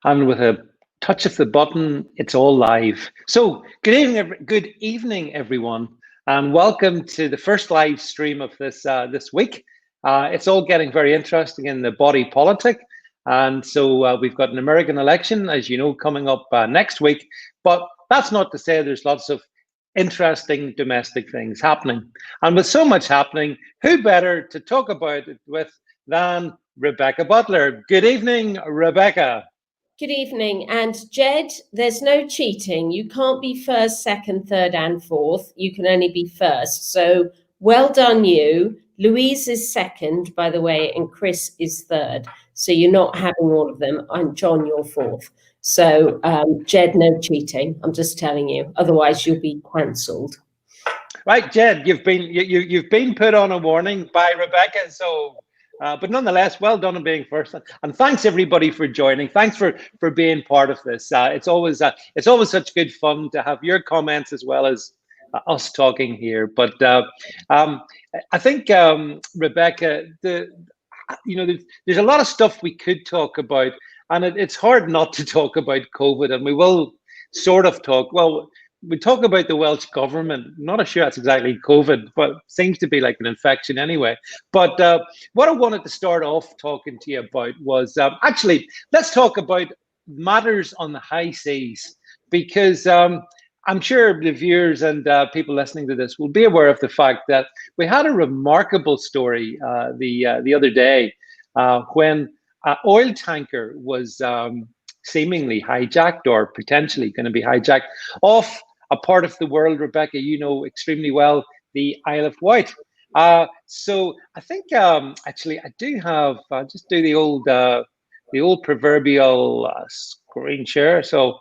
And with a touch of the button, it's all live. So, good evening, everyone, and welcome to the first live stream of this week. It's all getting very interesting in the body politic, and so we've got an American election, as you know, coming up next week. But that's not to say there's lots of interesting domestic things happening. And with so much happening, who better to talk about it with than Rebecca Butler? Good evening, Rebecca. Good evening. And Jed, there's no cheating. You can't be first, second, third, and fourth. You can only be first. So well done, you. Louise is second, by the way, and Chris is third. So you're not having all of them. I'm John, you're fourth. So Jed, no cheating. I'm just telling you. Otherwise, you'll be cancelled. Right, Jed, you've been put on a warning by Rebecca. So. But nonetheless, well done on being first, and thanks everybody for joining. Thanks for being part of this. It's always such good fun to have your comments as well as us talking here. But I think Rebecca, there's a lot of stuff we could talk about, and it's hard not to talk about COVID, and we will sort of talk. Well, we talk about the Welsh government. I'm not sure that's exactly COVID, but seems to be like an infection anyway. But what I wanted to start off talking to you about was actually, let's talk about matters on the high seas, because I'm sure the viewers and people listening to this will be aware of the fact that we had a remarkable story the other day when an oil tanker was seemingly hijacked, or potentially going to be hijacked, off a part of the world, Rebecca, you know extremely well, the Isle of Wight. So I think actually I do have just do the old proverbial screen share. So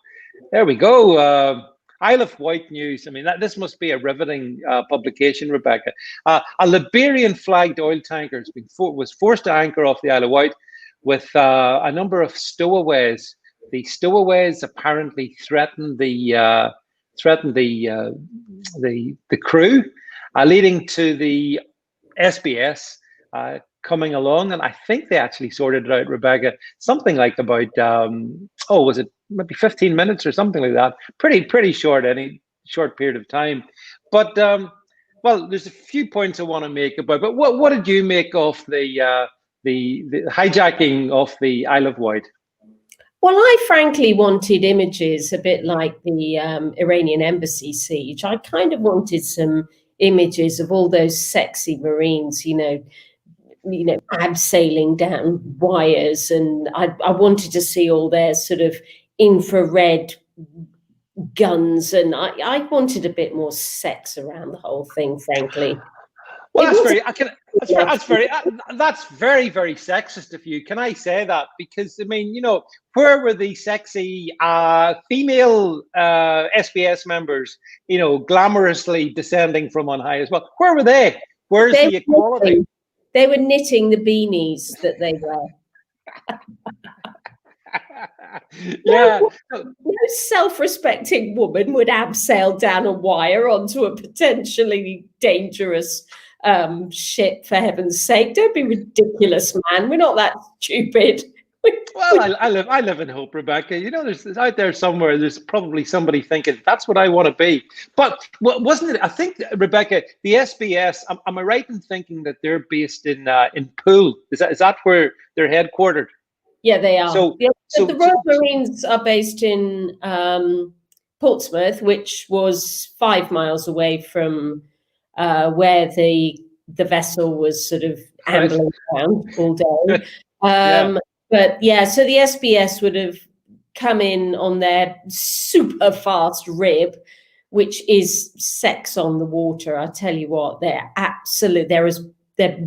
there we go. Isle of Wight news. I mean, this must be a riveting publication, Rebecca. A Liberian flagged oil tanker was forced to anchor off the Isle of Wight with a number of stowaways. The stowaways apparently threatened the crew, leading to the SBS coming along, and I think they actually sorted it out, Rebecca. Something like about was it maybe 15 minutes or something like that? Pretty short, any short period of time. But well, there's a few points I want to make about. But what did you make of the hijacking of the Isle of Wight? Well, I frankly wanted images a bit like the Iranian embassy siege. I kind of wanted some images of all those sexy Marines, abseiling down wires, and I wanted to see all their sort of infrared guns, and I wanted a bit more sex around the whole thing, frankly. Well, that's very, very sexist of you. Can I say that? Because I mean, where were the sexy female SBS members, glamorously descending from on high as well? Where were they? Where's the equality? They were knitting the beanies that they wear. Yeah. No self-respecting woman would abseil down a wire onto a potentially dangerous ship, for heaven's sake. Don't be ridiculous, man. We're not that stupid. Well, I live in hope, Rebecca. There's out there somewhere, there's probably somebody thinking that's what I want to be. But wasn't it? I think, Rebecca, the SBS. Am I right in thinking that they're based in Poole? Is that where they're headquartered? Yeah, they are. So the Royal Marines are based in Portsmouth, which was 5 miles away from where the vessel was sort of ambling around all day. But yeah, so the SBS would have come in on their super fast rib, which is sex on the water. I tell you what, they're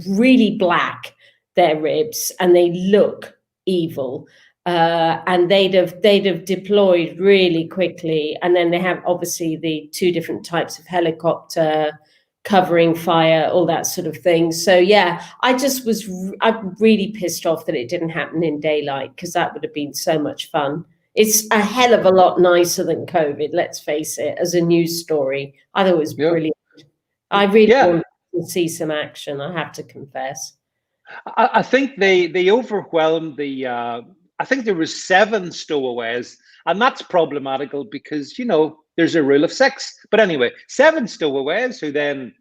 really black, their ribs, and they look evil. And they'd have deployed really quickly, and then they have obviously the 2 different types of helicopter covering fire, all that sort of thing. So yeah, I'm really pissed off that it didn't happen in daylight, because that would have been so much fun. It's a hell of a lot nicer than COVID, let's face it, as a news story. I thought it was brilliant. I really wanted to see some action, I have to confess. I think they overwhelmed the I think there was 7 stowaways, and that's problematical because there's a rule of 6. But anyway, 7 stowaways who then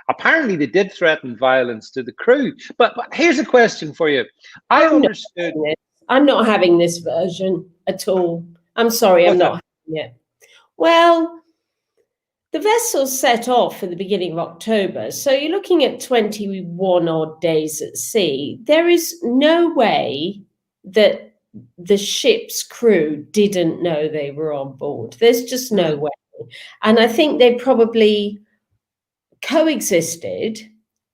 apparently they did threaten violence to the crew. But here's a question for you. I understood. I'm not having this version at all. I'm sorry, I'm not having it. Well, the vessel set off at the beginning of October, so you're looking at 21 odd days at sea. There is no way that the ship's crew didn't know they were on board. There's just no way. And I think they probably coexisted,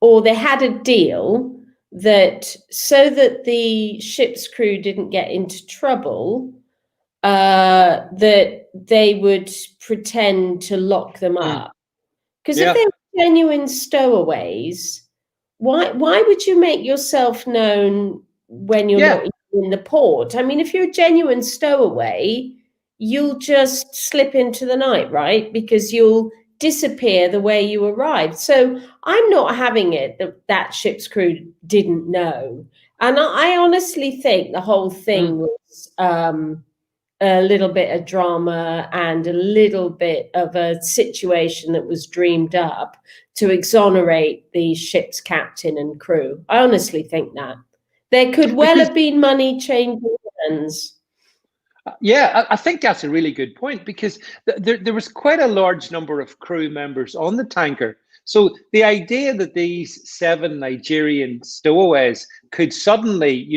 or they had a deal that so that the ship's crew didn't get into trouble, that they would pretend to lock them up. Because if they were genuine stowaways, why would you make yourself known when you're not in the port? I mean, if you're a genuine stowaway, you'll just slip into the night, right? Because you'll disappear the way you arrived. So I'm not having it that ship's crew didn't know. And I honestly think the whole thing was a little bit of drama and a little bit of a situation that was dreamed up to exonerate the ship's captain and crew. I honestly think that. There could well have been money changing hands. Yeah, I think that's a really good point, because there was quite a large number of crew members on the tanker. So the idea that these 7 Nigerian stowaways could suddenly,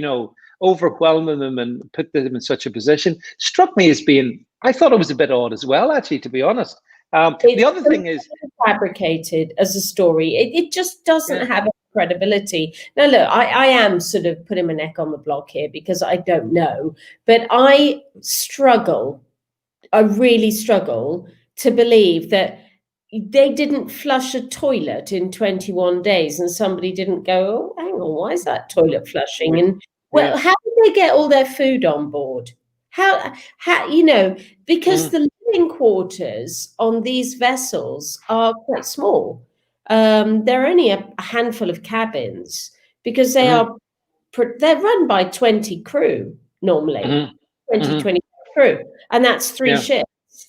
overwhelm them and put them in such a position struck me as being, I thought it was a bit odd as well, actually, to be honest. The other thing is fabricated as a story. It just doesn't have credibility. Now, look, I am sort of putting my neck on the block here because I don't know, but I really struggle to believe that they didn't flush a toilet in 21 days and somebody didn't go, oh, hang on, why is that toilet flushing? And how did they get all their food on board? How because the living quarters on these vessels are quite small. There are only a handful of cabins because they're run by 20 crew normally, 20 crew, and that's 3 ships.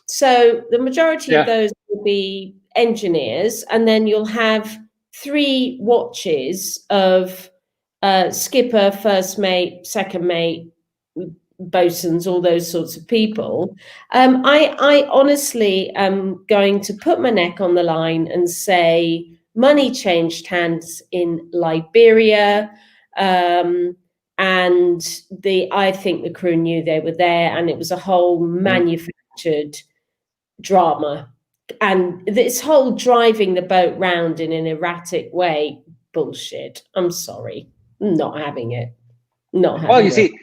So the majority of those will be engineers, and then you'll have 3 watches of skipper, first mate, second mate, bosuns, all those sorts of people. I honestly am going to put my neck on the line and say money changed hands in Liberia. And I think the crew knew they were there, and it was a whole manufactured drama. And this whole driving the boat round in an erratic way, bullshit. I'm sorry, I'm not having it. Well, you see,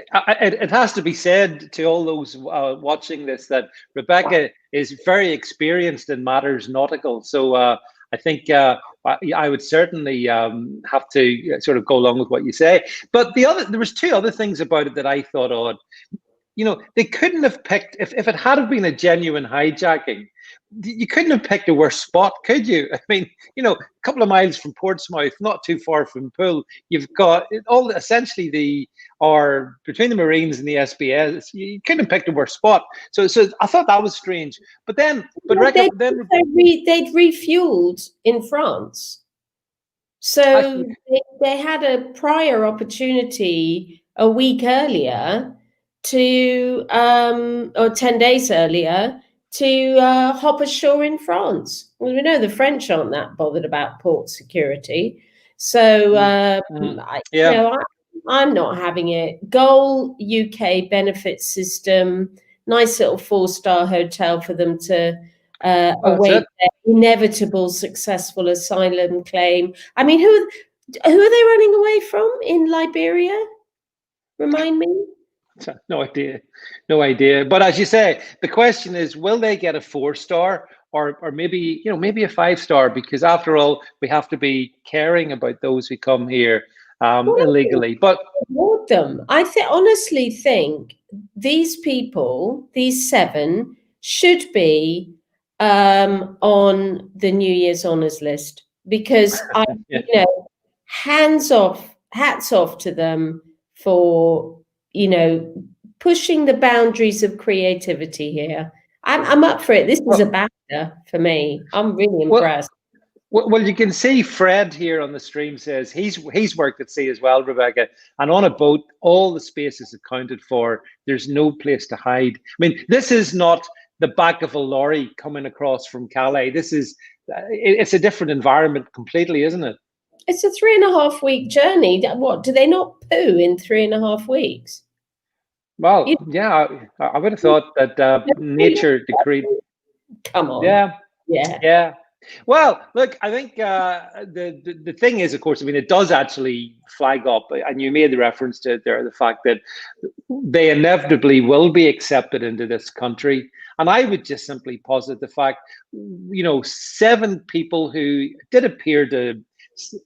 it has to be said to all those watching this that Rebecca is very experienced in matters nautical. So I think I would certainly have to sort of go along with what you say. But there was 2 other things about it that I thought odd. They couldn't have picked, if it had been a genuine hijacking, you couldn't have picked a worse spot, could you? I mean, a couple of miles from Portsmouth, not too far from Poole, you've got all essentially between the Marines and the SBS, you couldn't have picked a worse spot. So I thought that was strange. But they'd refueled in France. So they had a prior opportunity a week earlier or 10 days earlier, to hop ashore in France. Well, we know the French aren't that bothered about port security. So, I'm not having it. Goal UK benefit system, nice little 4-star hotel for them to await their inevitable successful asylum claim. I mean, who are they running away from in Liberia? Remind me. No idea. But as you say, the question is, will they get a 4-star or maybe a 5-star? Because after all, we have to be caring about those who come here illegally. But I honestly think these people, these 7, should be on the New Year's honours list, because hats off to them for, pushing the boundaries of creativity here. I'm up for it. This is a BAFTA for me. I'm really impressed. Well, you can see Fred here on the stream says he's worked at sea as well, Rebecca, and on a boat, all the space is accounted for. There's no place to hide. I mean, this is not the back of a lorry coming across from Calais. It's a different environment completely, isn't it? It's a 3.5 week journey. What, do they not poo in 3.5 weeks? Well, yeah, I would have thought that nature decreed. Come on. Yeah. Well, look, I think the thing is, of course, I mean, it does actually flag up, and you made the reference to it there, the fact that they inevitably will be accepted into this country. And I would just simply posit the fact, 7 people who did appear to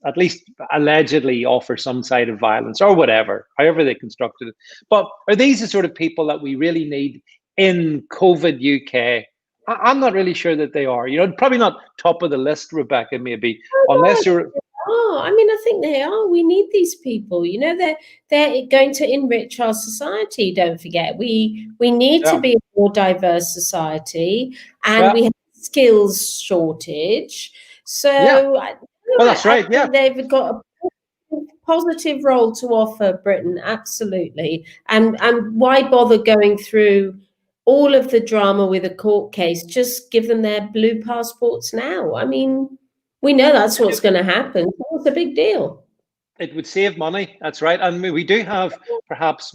at least allegedly offer some side of violence or whatever, however they constructed it. But are these the sort of people that we really need in COVID UK? I'm not really sure that they are. Probably not top of the list, Rebecca, maybe, unless you're... Oh, I mean, I think they are. We need these people. They're going to enrich our society. Don't forget, we need to be a more diverse society, and we have skills shortage. So, well, that's right. Yeah, they've got a positive role to offer Britain. Absolutely. And why bother going through all of the drama with a court case? Just give them their blue passports now. I mean, we know that's what's going to happen. It's a big deal. It would save money. That's right. And we do have perhaps,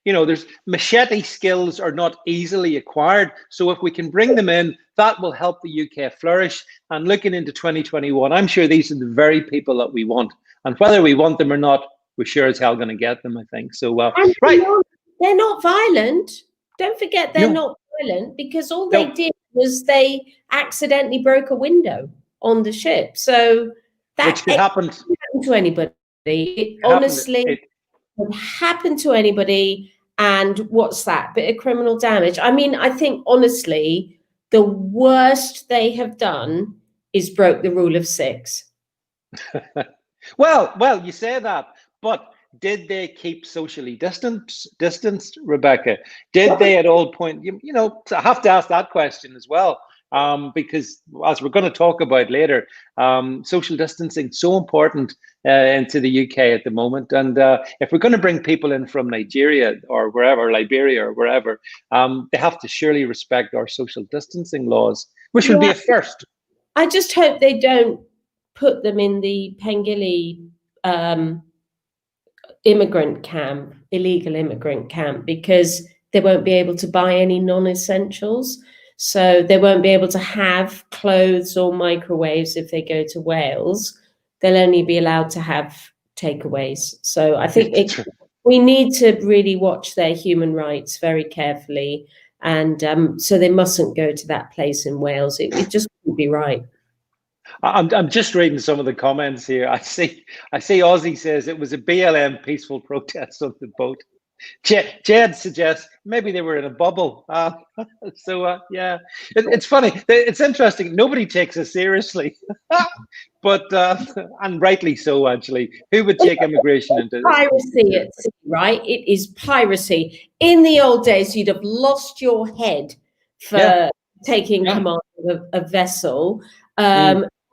there's machete skills are not easily acquired. So if we can bring them in, that will help the UK flourish. And looking into 2021, I'm sure these are the very people that we want. And whether we want them or not, we're sure as hell going to get them, I think. So, right. They're not violent. Don't forget they're not violent, because all they did was they accidentally broke a window on the ship. So that which could happen to anybody. It honestly would happen to anybody. And what's that? Bit of criminal damage. I mean, I think honestly, the worst they have done is broke the rule of 6. Well, you say that, but did they keep socially distanced, Rebecca? Did they at all point? I have to ask that question as well, because as we're going to talk about later, social distancing so important into the UK at the moment. And if we're going to bring people in from Nigeria or wherever, Liberia or wherever, they have to surely respect our social distancing laws, which would be a first. I just hope they don't put them in the Pengili illegal immigrant camp, because they won't be able to buy any non-essentials. So they won't be able to have clothes or microwaves if they go to Wales. They'll only be allowed to have takeaways. So I think we need to really watch their human rights very carefully. And so they mustn't go to that place in Wales. It just wouldn't be right. I'm just reading some of the comments here. I see Ozzy says it was a BLM peaceful protest on the boat. Jed suggests maybe they were in a bubble. Yeah, it's funny. It's interesting. Nobody takes us seriously, but and rightly so. Actually, who would take immigration into piracy at sea, right? It is piracy. In the old days, you'd have lost your head for taking command of a vessel.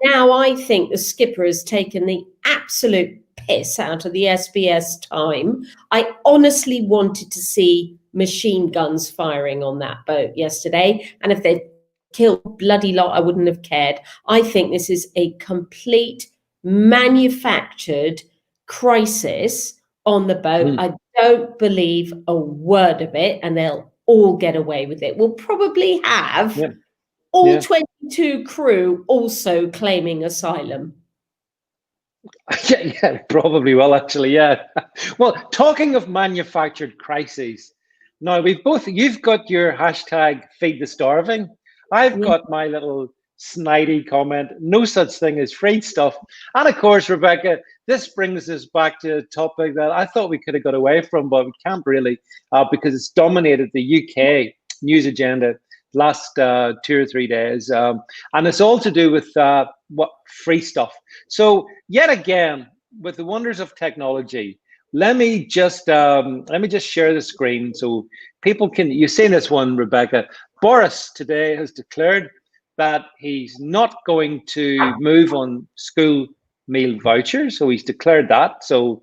Now I think the skipper has taken the absolute piss out of the SBS time. I honestly wanted to see machine guns firing on that boat yesterday. And if they killed a bloody lot, I wouldn't have cared. I think this is a complete manufactured crisis on the boat. I don't believe a word of it, and they'll all get away with it. We'll probably have all 22 crew also claiming asylum. Yeah, probably will, actually. Yeah. Well, talking of manufactured crises, now you've got your hashtag feed the starving. I've got my little snidey comment, no such thing as free stuff. And of course, Rebecca, this brings us back to a topic that I thought we could have got away from, but we can't really, because it's dominated the UK news agenda last 2 or 3 days, and it's all to do with free stuff. So yet again, with the wonders of technology, let me just share the screen so people can. You've seen this one, Rebecca. Boris today has declared that he's not going to move on school meal vouchers. So he's declared that. So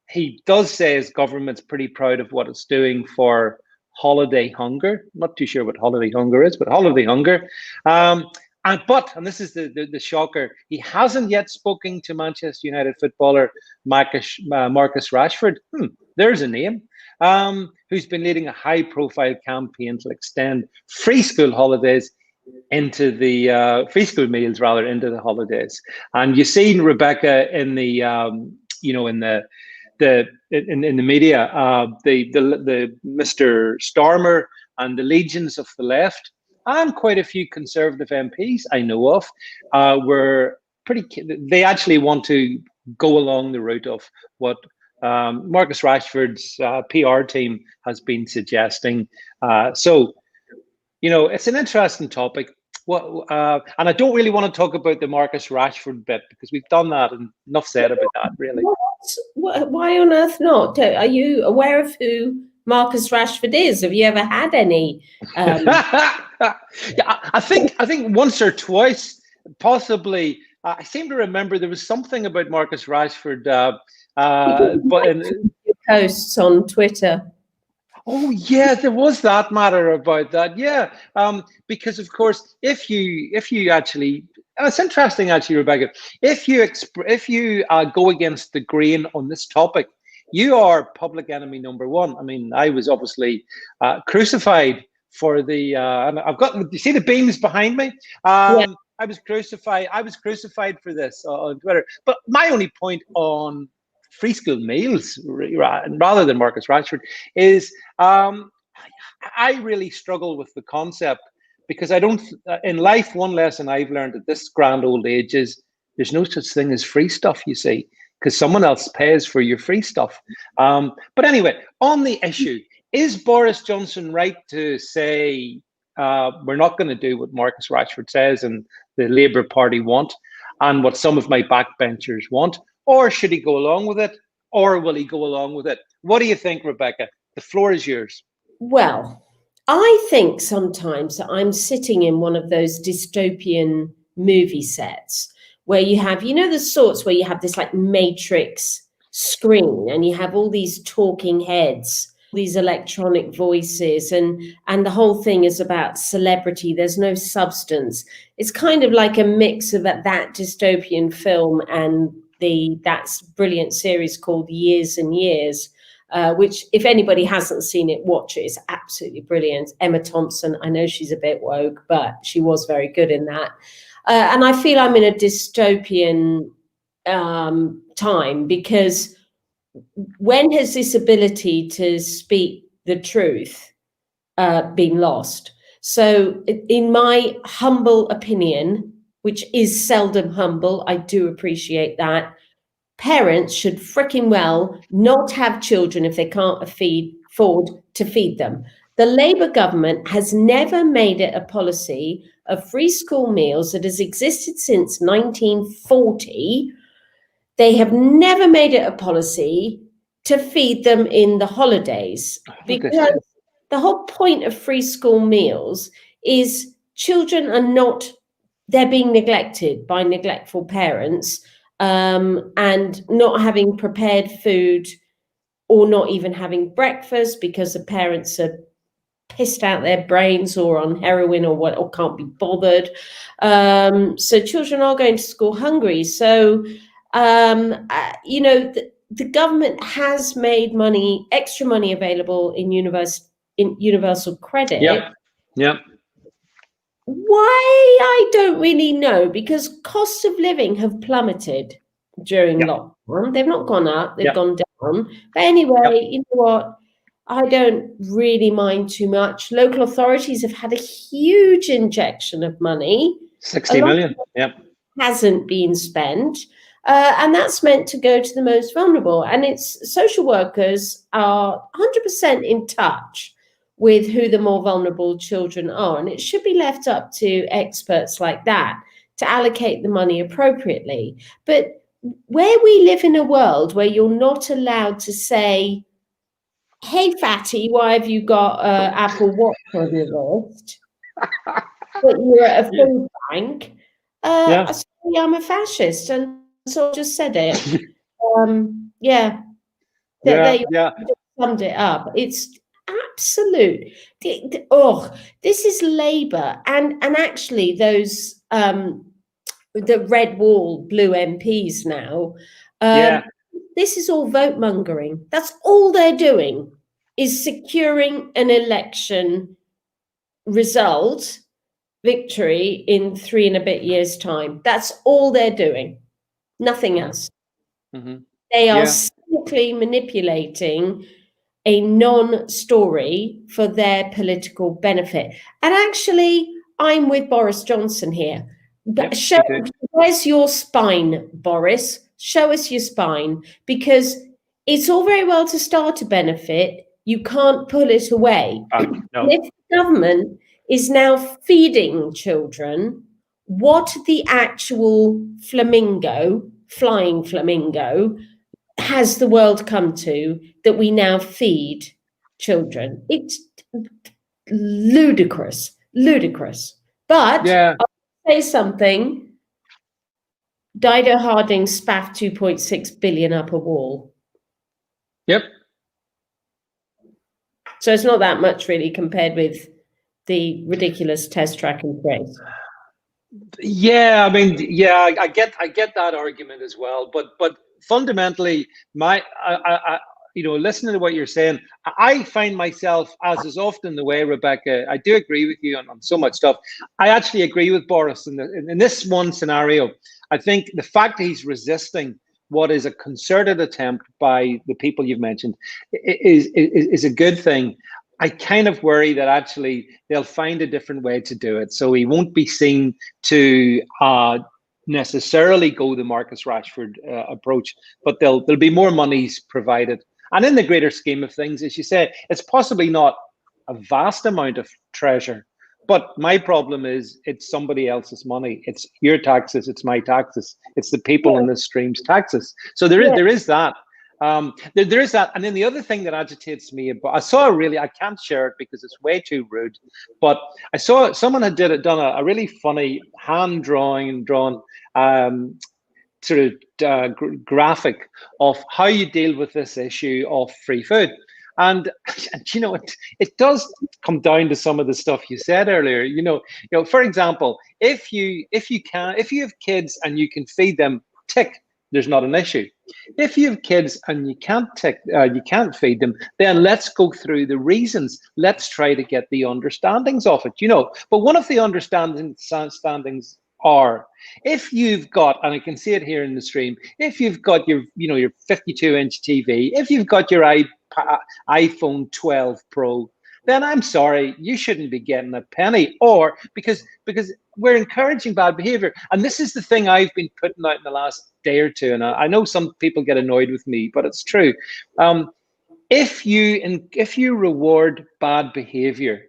he does say his government's pretty proud of what it's doing for holiday hunger. I'm not too sure what holiday hunger is, but holiday hunger. And this is the shocker, he hasn't yet spoken to Manchester United footballer Marcus Rashford. There's a name. Who's been leading a high-profile campaign to extend free school holidays into the free school meals rather into the holidays. And you've seen Rebecca in the in the media, the Mr. Starmer and the legions of the left, and quite a few Conservative MPs I know of, were pretty. They actually want to go along the route of what Marcus Rashford's PR team has been suggesting. So, it's an interesting topic. And I don't really want to talk about the Marcus Rashford bit because we've done that and enough said about that, really. Why on earth not? Are you aware of who Marcus Rashford is? Have you ever had any? Yeah, I think once or twice, possibly. I seem to remember there was something about Marcus Rashford, but in posts on Twitter. Oh yeah, there was that matter about that. Yeah, because of course, if you actually, and it's interesting actually, Rebecca, if you go against the grain on this topic, you are public enemy number one. I mean, I was obviously crucified for the. And I've got. You see the beams behind me. Yeah. I was crucified. I was crucified for this on Twitter. But my only point on free school meals, rather than Marcus Rashford, is I really struggle with the concept because I don't. In life, one lesson I've learned at this grand old age is there's no such thing as free stuff. You see, because someone else pays for your free stuff. But anyway, on the issue, is Boris Johnson right to say we're not going to do what Marcus Rashford says and the Labour Party want and what some of my backbenchers want? Or should he go along with it? Or will he go along with it? What do you think, Rebecca? The floor is yours. Well, I think sometimes I'm sitting in one of those dystopian movie sets where you have, the sorts where you have this like matrix screen and you have all these talking heads, these electronic voices, and the whole thing is about celebrity. There's no substance. It's kind of like a mix of that dystopian film and that brilliant series called Years and Years, which if anybody hasn't seen it, watch it. It's absolutely brilliant. Emma Thompson, I know she's a bit woke, but she was very good in that. And I feel I'm in a dystopian time, because when has this ability to speak the truth been lost? So in my humble opinion, which is seldom humble, I do appreciate that, parents should freaking well not have children if they can't afford to feed them. The Labour government has never made it a policy of free school meals that has existed since 1940. They have never made it a policy to feed them in the holidays, because the whole point of free school meals is children are not, they're being neglected by neglectful parents, and not having prepared food or not even having breakfast because the parents are pissed out their brains or on heroin or can't be bothered. So children are going to school hungry. So, the government has made extra money available in universal credit. Yeah. Why, I don't really know, because costs of living have plummeted during lockdown. They've not gone up, they've gone down. But anyway, you know what? I don't really mind too much. Local authorities have had a huge injection of money. 60 million, hasn't been spent. And that's meant to go to the most vulnerable. And it's social workers are 100% in touch with who the more vulnerable children are. And it should be left up to experts like that to allocate the money appropriately. But where we live in a world where you're not allowed to say, "Hey, fatty, why have you got Apple Watch on your wrist?" But you're at a Yeah. food bank. Yeah. Sorry, I'm a fascist, and so I just said it. Yeah, Yeah. they Yeah. just summed it up. It's absolute. Oh, this is Labour, and actually those the red wall blue MPs now. Yeah. This is all vote mongering. That's all they're doing, is securing an election result, victory in 3 and a bit years' time. That's all they're doing. Nothing else. Mm-hmm. They are Yeah. cynically manipulating a non-story for their political benefit. And actually, I'm with Boris Johnson here. Yep. Show, Me too. where's your spine, Boris? Show us your spine, because it's all very well to start a benefit. You can't pull it away. No. And if the government is now feeding children what the actual flying flamingo, has the world come to, that we now feed children? It's ludicrous, ludicrous. But Yeah. I'll say something. Dido Harding spaffed 2.6 billion up a wall. Yep. So it's not that much really compared with the ridiculous test track and trace. Yeah, I mean, yeah, I get that argument as well, but fundamentally, listening to what you're saying, I find myself, as is often the way, Rebecca, I do agree with you on so much stuff. I actually agree with Boris in this one scenario. I think the fact that he's resisting what is a concerted attempt by the people you've mentioned is a good thing. I kind of worry that actually they'll find a different way to do it. So he won't be seen to necessarily go the Marcus Rashford approach, but there'll be more monies provided. And in the greater scheme of things, as you say, it's possibly not a vast amount of treasure. But my problem is it's somebody else's money. It's your taxes. It's my taxes. It's the people in this stream's taxes. So there is that. There is that. And then the other thing that agitates me about, I can't share it because it's way too rude, but I saw someone had done a really funny drawn sort of graphic of how you deal with this issue of free food. And it does come down to some of the stuff you said earlier. For example, if you have kids and you can feed them, tick, there's not an issue. If you have kids and you can't feed them, then let's go through the reasons. Let's try to get the understandings of it. But one of the understandings are, if you've got, and I can see it here in the stream, if you've got your 52-inch TV, if you've got your iPhone 12 Pro, then I'm sorry, you shouldn't be getting a penny, or because we're encouraging bad behavior. And this is the thing I've been putting out in the last day or two, and I know some people get annoyed with me, but it's true. If you reward bad behavior,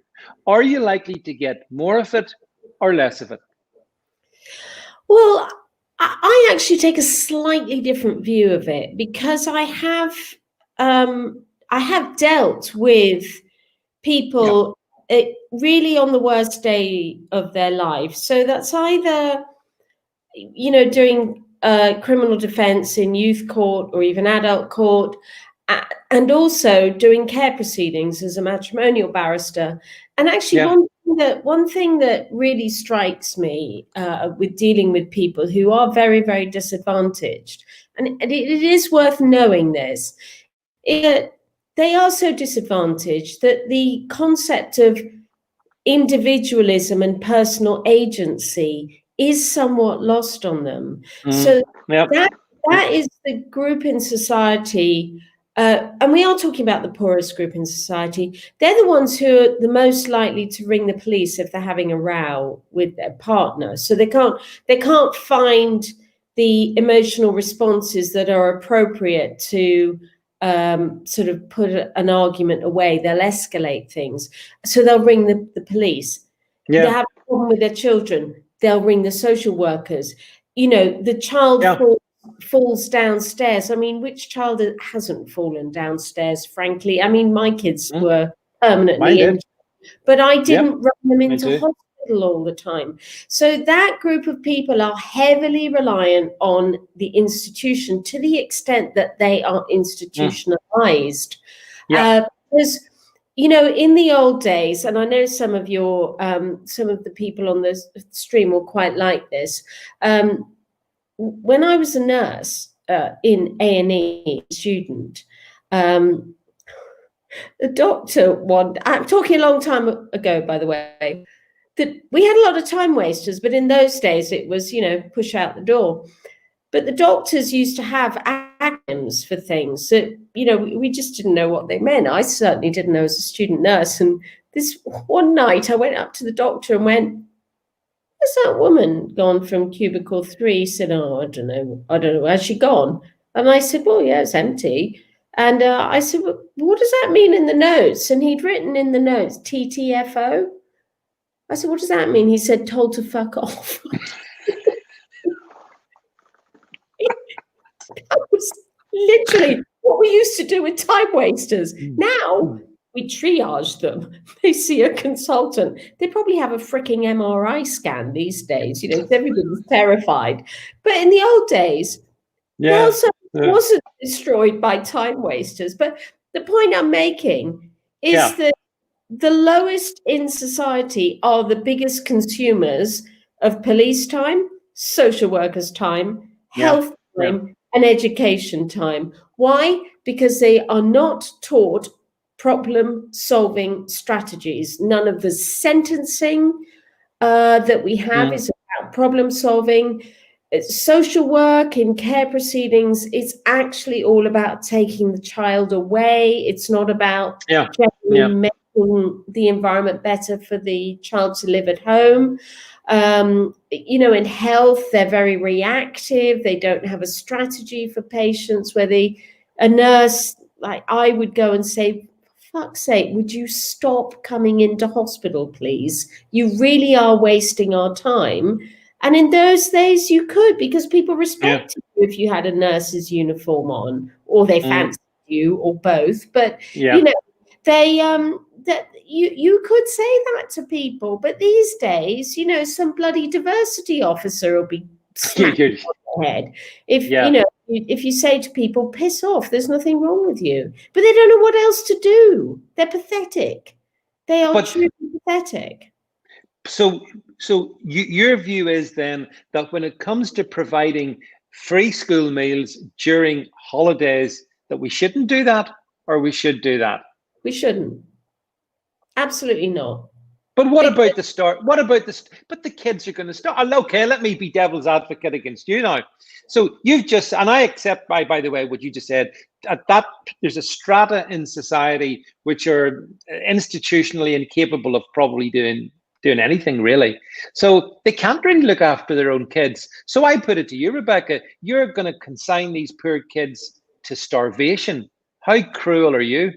are you likely to get more of it or less of it? Well, I actually take a slightly different view of it, because I have dealt with people really on the worst day of their life. So that's either, doing criminal defense in youth court or even adult court, and also doing care proceedings as a matrimonial barrister. And actually, one thing that really strikes me with dealing with people who are very, very disadvantaged, and it is worth knowing this, is that they are so disadvantaged that the concept of individualism and personal agency is somewhat lost on them. So that is the group in society, and we are talking about the poorest group in society. They're the ones who are the most likely to ring the police if they're having a row with their partner. So they can't find the emotional responses that are appropriate to sort of put an argument away. They'll escalate things. So they'll ring the police. They have a problem with their children, they'll ring the social workers. The child falls downstairs. I mean, which child hasn't fallen downstairs, frankly? I mean, my kids were permanently injured, but I didn't run them into hospital all the time. So that group of people are heavily reliant on the institution to the extent that they are institutionalized. Because, you know, in the old days, and I know some of the people on the stream will quite like this. When I was a nurse in A&E student, the doctor I'm talking a long time ago, by the way, that we had a lot of time wasters, but in those days it was, you know, push out the door. But the doctors used to have acronyms for things that, you know, we just didn't know what they meant. I certainly didn't know as a student nurse. And this one night I went up to the doctor and went, "Where's that woman gone from cubicle 3?" He said, "Oh, I don't know. Has she gone?" And I said, "Well, yeah, it's empty." And I said, "Well, what does that mean in the notes?" And he'd written in the notes, TTFO. I said, "What does that mean?" He said, "Told to fuck off." That was literally what we used to do with time wasters. Now we triage them. They see a consultant. They probably have a freaking MRI scan these days. You know, everybody's terrified. But in the old days, wasn't destroyed by time wasters. But the point I'm making is that the lowest in society are the biggest consumers of police time, social workers' time, health time, and education time. Why? Because they are not taught problem-solving strategies. None of the sentencing that we have is about problem-solving. Social work in care proceedings is actually all about taking the child away. It's not about making the environment better for the child to live at home. You know, in health, they're very reactive. They don't have a strategy for patients where a nurse, like I would go and say, "Fuck's sake, would you stop coming into hospital, please? You really are wasting our time." And in those days you could, because people respected you if you had a nurse's uniform on, or they fancied you, or both. But you know, they that you could say that to people. But these days, you know, some bloody diversity officer will be smacking on the head if you know, if you say to people, "Piss off, there's nothing wrong with you." But they don't know what else to do. They're pathetic. They are truly pathetic. So your view is then that when it comes to providing free school meals during holidays, that we shouldn't do that, or we should do that? We shouldn't. Absolutely not. But what about the start? What about this? But the kids are going to start. Okay, let me be devil's advocate against you now. So you've just, and I accept by the way what you just said, that there's a strata in society which are institutionally incapable of probably doing anything really. So they can't really look after their own kids. So I put it to you, Rebecca, you're going to consign these poor kids to starvation. How cruel are you?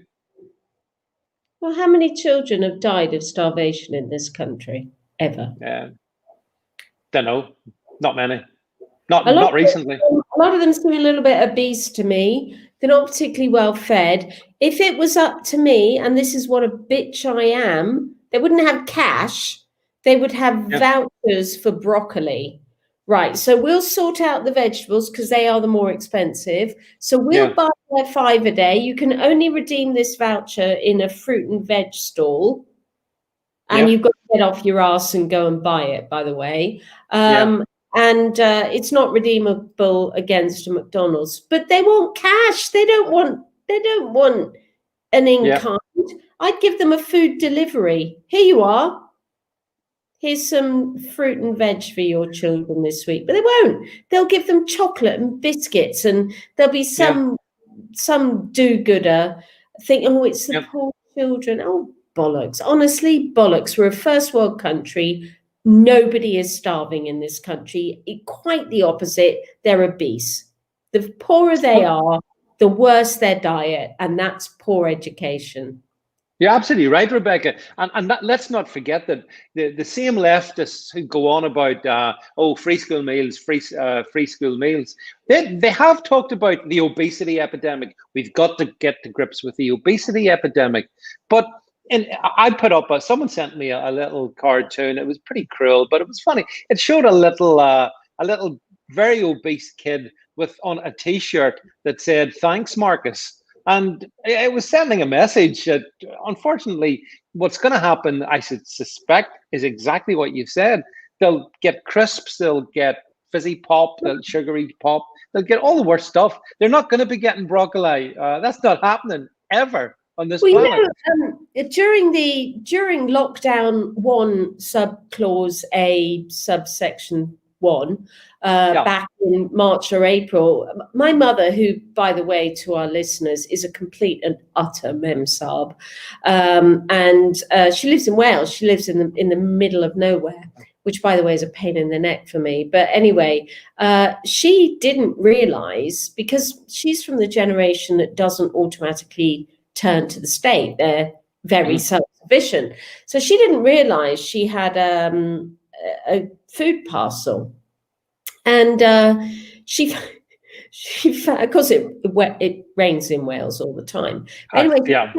Well, how many children have died of starvation in this country ever? Don't know. Not many. Not recently. A lot of them seem a little bit obese to me. They're not particularly well fed. If it was up to me, and this is what a bitch I am, they wouldn't have cash. They would have vouchers for broccoli. Right. So we'll sort out the vegetables because they are the more expensive. So we'll buy their $5 a day. You can only redeem this voucher in a fruit and veg stall. And you've got to get off your ass and go and buy it, by the way. And it's not redeemable against a McDonald's. But they want cash. They don't want an in-kind. I'd give them a food delivery. Here you are. Here's some fruit and veg for your children this week. But they won't. They'll give them chocolate and biscuits, and there'll be some do-gooder thinking, "Oh, it's the poor children." Oh, bollocks. Honestly, bollocks. We're a first world country. Nobody is starving in this country. Quite the opposite. They're obese. The poorer they are, the worse their diet, and that's poor education. You're absolutely right, Rebecca. And let's not forget that the same leftists who go on about free school meals, free school meals, they have talked about the obesity epidemic. We've got to get to grips with the obesity epidemic. But I put up someone sent me a little cartoon. It was pretty cruel, but it was funny. It showed a little very obese kid with on a T-shirt that said "Thanks, Marcus." And it was sending a message that, unfortunately, what's going to happen, I should suspect, is exactly what you said. They'll get crisps, they'll get fizzy pop, they'll sugary pop, they'll get all the worst stuff. They're not going to be getting broccoli. That's not happening ever on this Well, planet. During lockdown one, subclause A, subsection 1, back in March or April, my mother, who, by the way, to our listeners, is a complete and utter memsab, and she lives in Wales. She lives in the middle of nowhere, which, by the way, is a pain in the neck for me. But anyway, she didn't realise, because she's from the generation that doesn't automatically turn to the state. They're very self-sufficient. So she didn't realise she had a food parcel. And she found, of course, it rains in Wales all the time. But anyway,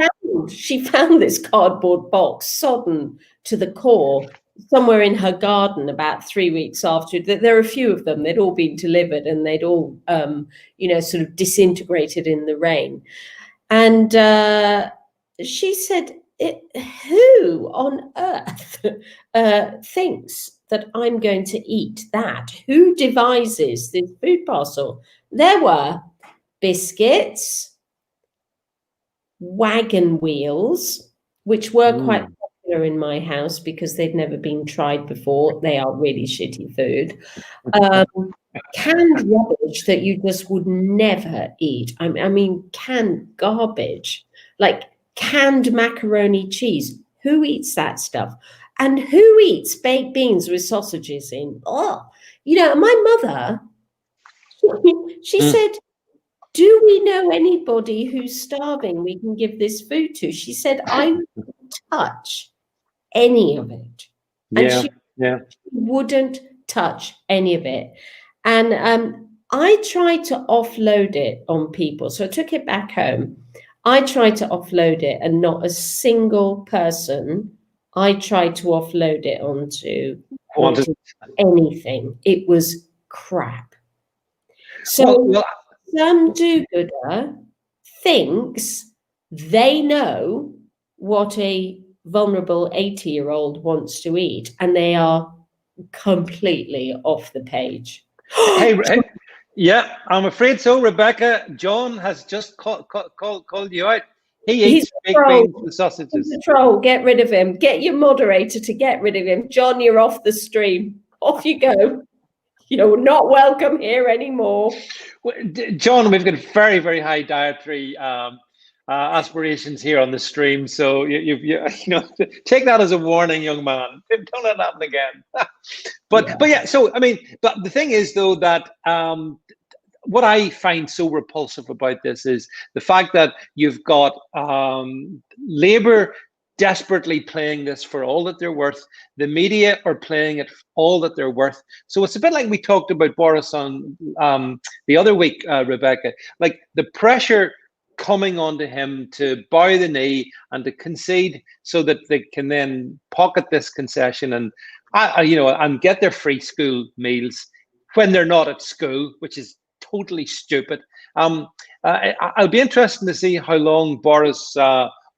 she found this cardboard box sodden to the core somewhere in her garden about 3 weeks after. There are a few of them. They'd all been delivered, and they'd all, sort of disintegrated in the rain. And she said, who on earth thinks that I'm going to eat that? Who devises this food parcel? There were biscuits, wagon wheels, which were quite popular in my house because they'd never been tried before. They are really shitty food. Canned rubbish that you just would never eat. I mean, canned garbage, like canned macaroni cheese. Who eats that stuff? And who eats baked beans with sausages in? Oh, my mother, she said, do we know anybody who's starving we can give this food to? She said, I wouldn't touch any of it. And she wouldn't touch any of it. And I tried to offload it on people. So I took it back home. I tried to offload it, and not a single person I tried to offload it onto anything. It was crap. So some do-gooder thinks they know what a vulnerable 80-year-old wants to eat, and they are completely off the page. Yeah, I'm afraid so, Rebecca. John has just called you out. He eats baked beans with sausages. He's a troll. Get rid of him. Get your moderator to get rid of him. John, you're off the stream. Off you go. You're not welcome here anymore. John, we've got very, very high dietary aspirations here on the stream. So you take that as a warning, young man. Don't let that happen again. But yeah. So I mean, but the thing is though that what I find so repulsive about this is the fact that you've got Labour desperately playing this for all that they're worth. The media are playing it all that they're worth. So it's a bit like we talked about Boris on the other week, Rebecca, like the pressure coming onto him to bow the knee and to concede so that they can then pocket this concession and get their free school meals when they're not at school, which is totally stupid. I'll be interested to see how long Boris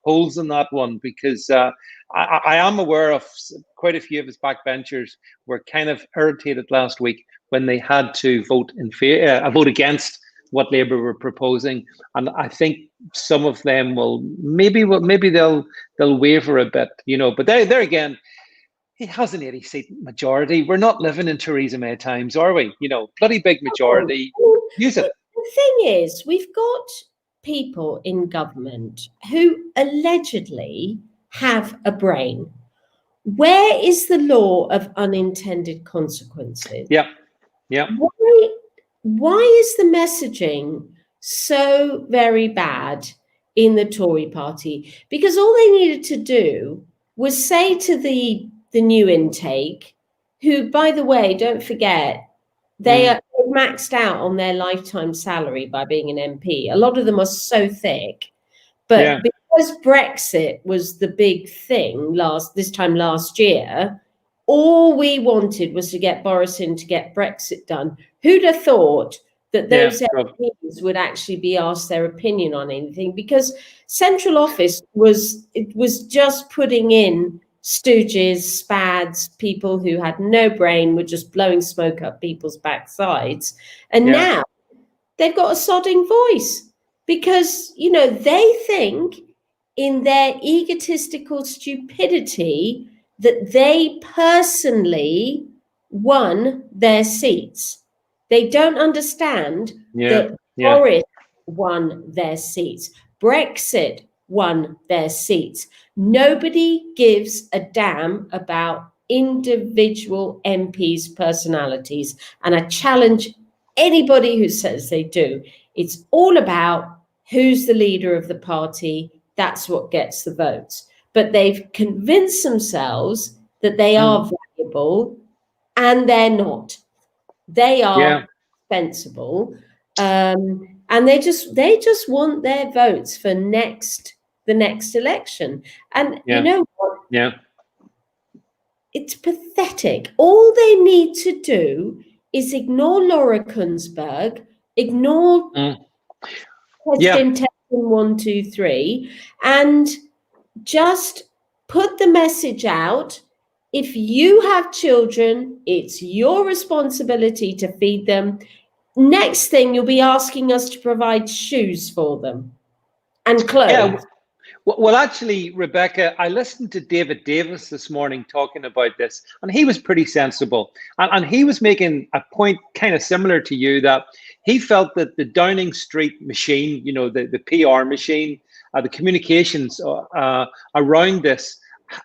holds on that one, because I am aware of quite a few of his backbenchers were kind of irritated last week when they had to vote vote against what Labour were proposing, and I think some of them will maybe they'll waver a bit, But there again, he has an 80-seat majority. We're not living in Theresa May times, are we? Bloody big majority. Use it. The thing is, we've got people in government who allegedly have a brain. Where is the law of unintended consequences? Yeah. Why is the messaging so very bad in the Tory party, because all they needed to do was say to the new intake, who, by the way, don't forget, they are maxed out on their lifetime salary by being an MP. A lot of them are so thick, but because Brexit was the big thing this time last year, all we wanted was to get Boris in to get Brexit done. Who'd have thought that those MPs would actually be asked their opinion on anything? Because central office was just putting in stooges, spads, people who had no brain, were just blowing smoke up people's backsides. And now they've got a sodding voice because, you know, they think in their egotistical stupidity that they personally won their seats. They don't understand that Boris won their seats. Brexit won their seats. Nobody gives a damn about individual MPs' personalities. And I challenge anybody who says they do. It's all about who's the leader of the party. That's what gets the votes. But they've convinced themselves that they are valuable, and they're not. They are dispensable, and they just want their votes for the next election. And you know what? Yeah. It's pathetic. All they need to do is ignore Laura Kunsberg, ignore President Testing 1, 2, 3, and just put the message out. If you have children, it's your responsibility to feed them. Next thing, you'll be asking us to provide shoes for them and clothes. Yeah. Well, actually, Rebecca, I listened to David Davis this morning talking about this, and he was pretty sensible. And he was making a point kind of similar to you, that he felt that the Downing Street machine, you know, the PR machine, the communications around this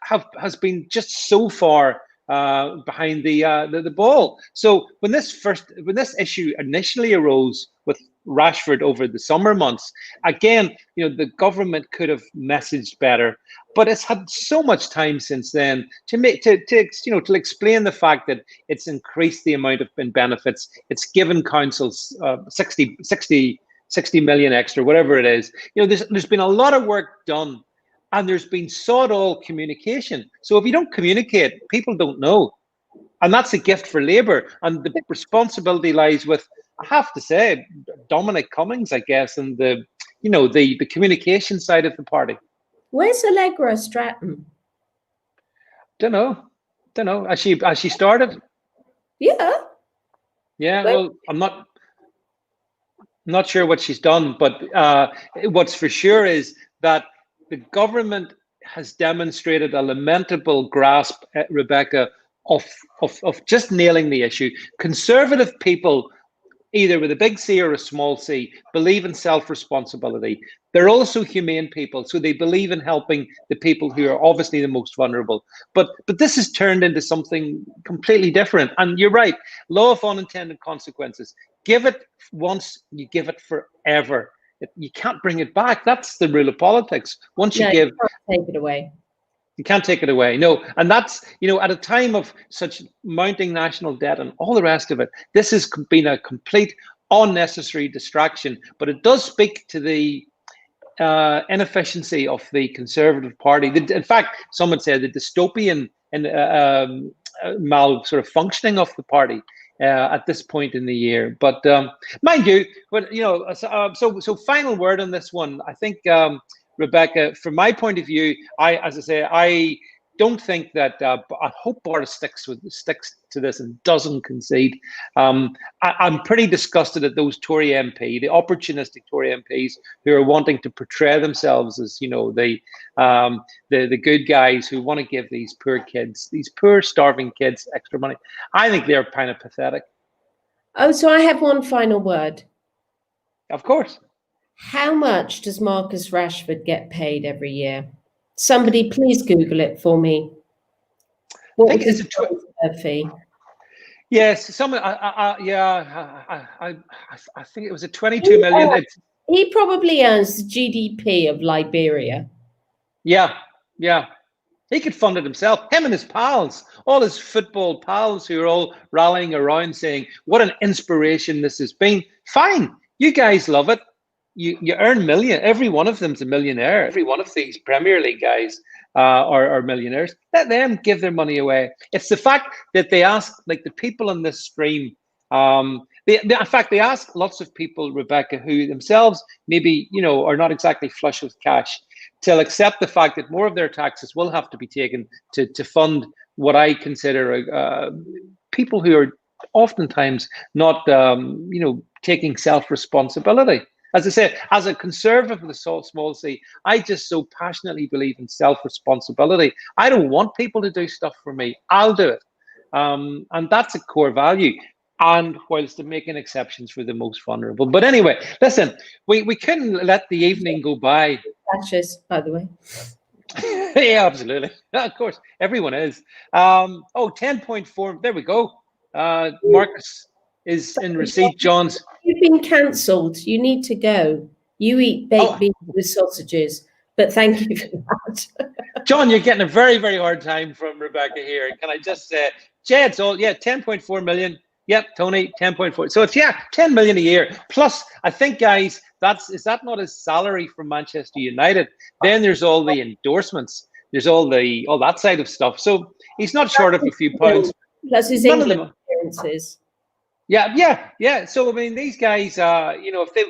has been just so far behind the ball. So when this issue initially arose with Rashford over the summer months, again, you know, the government could have messaged better, but it's had so much time since then to explain the fact that it's increased the amount of benefits. It's given councils 60 million extra, whatever it is. You know, there's been a lot of work done, and there's been sod all communication. So if you don't communicate, people don't know. And that's a gift for Labour. And the responsibility lies with, I have to say, Dominic Cummings, I guess, and the communication side of the party. Where's Allegra Stratton? Don't know. Has she started? Yeah. Yeah. Well, I'm not sure what she's done, but what's for sure is that the government has demonstrated a lamentable grasp, Rebecca, of just nailing the issue. Conservative people, either with a big C or a small c, believe in self-responsibility. They're also humane people, so they believe in helping the people who are obviously the most vulnerable. But this has turned into something completely different. And you're right, law of unintended consequences. Give it once, you give it forever. You can't bring it back. That's the rule of politics. Once you give, you can't take it away. You can't take it away. No. And that's, you know, at a time of such mounting national debt and all the rest of it, this has been a complete unnecessary distraction. But it does speak to the inefficiency of the Conservative Party. In fact, someone said the dystopian sort of functioning of the party at this point in the year. But mind you, but you know, so final word on this one. I think, Rebecca, from my point of view, I don't think that. I hope Boris sticks to this and doesn't concede. I'm pretty disgusted at those Tory MP, the opportunistic Tory MPs who are wanting to portray themselves as, you know, the good guys who want to give these poor kids, these poor starving kids, extra money. I think they're kind of pathetic. Oh, so I have one final word. Of course. How much does Marcus Rashford get paid every year? Somebody please Google it for me. What was his fee? Yes, I think it was a 22 million. He probably earns the GDP of Liberia. Yeah, yeah. He could fund it himself. Him and his pals, all his football pals who are all rallying around saying, what an inspiration this has been. Fine. You guys love it. You earn million. Every one of them's a millionaire. Every one of these Premier League guys are millionaires. Let them give their money away. It's the fact that they ask, like the people on this stream, in fact, they ask lots of people, Rebecca, who themselves maybe, are not exactly flush with cash, to accept the fact that more of their taxes will have to be taken to fund what I consider people who are oftentimes not, taking self-responsibility. As I say, as a conservative of the small c, I just so passionately believe in self-responsibility. I don't want people to do stuff for me. I'll do it. And that's a core value. And whilst making exceptions for the most vulnerable. But anyway, listen, we couldn't let the evening go by. Patches, by the way. Yeah, absolutely. Of course, everyone is. 10.4. There we go. Marcus is in receipt. John's. You've been cancelled. You need to go. You eat baked beans with sausages. But thank you for that. John, you're getting a very, very hard time from Rebecca here. Can I just say, Jed, so 10.4 million. Yep, Tony, 10.4. So it's 10 million a year. Plus, I think, guys, is that not his salary from Manchester United? Then there's all the endorsements. There's all that side of stuff. So he's not short of a few pounds. Plus his England appearances. Yeah. So I mean, these guys, if they,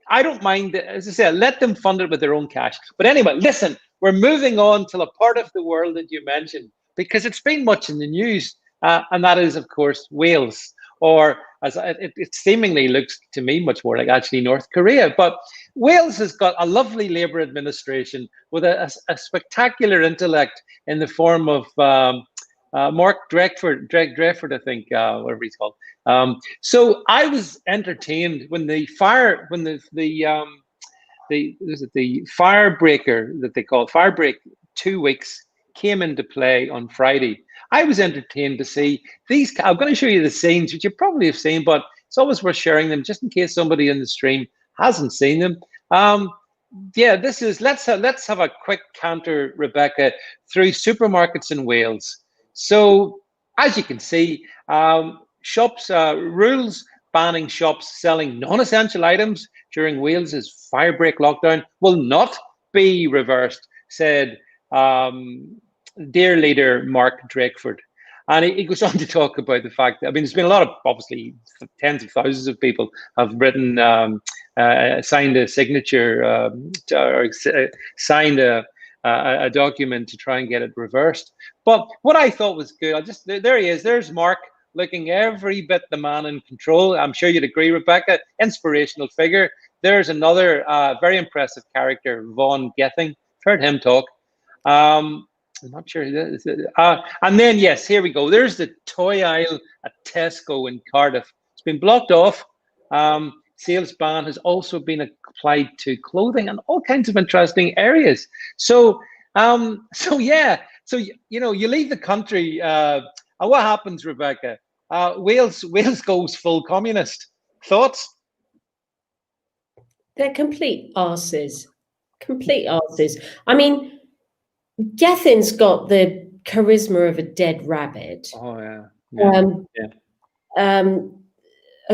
I don't mind. As I said, let them fund it with their own cash. But anyway, listen, we're moving on to a part of the world that you mentioned because it's been much in the news, and that is, of course, Wales. Or as it seemingly looks to me much more like actually North Korea. But Wales has got a lovely Labour administration with a spectacular intellect in the form of Mark Drakeford, I think, whatever he's called. So I was entertained when the firebreaker that they call it, Firebreak 2 weeks came into play on Friday. I was entertained to see these. I'm going to show you the scenes, which you probably have seen, but it's always worth sharing them just in case somebody in the stream hasn't seen them. This is, let's have a quick canter, Rebecca, through supermarkets in Wales. So as you can see, shops, rules banning shops selling non-essential items during Wales's firebreak lockdown will not be reversed, said dear leader Mark Drakeford. And he goes on to talk about the fact that, I mean, there's been a lot of, obviously, tens of thousands of people have written, signed a signature, or signed a document to try and get it reversed. But what I thought was good, there he is, there's Mark, looking every bit the man in control. I'm sure you'd agree, Rebecca, inspirational figure. There's another very impressive character, Vaughan Gething. Heard him talk. I'm not sure. And then, yes, here we go. There's the toy aisle at Tesco in Cardiff. It's been blocked off. Sales ban has also been applied to clothing and all kinds of interesting areas. So you leave the country. And what happens, Rebecca? Wales goes full communist. Thoughts? They're complete arses. Complete arses. I mean, Gething's got the charisma of a dead rabbit. Oh yeah.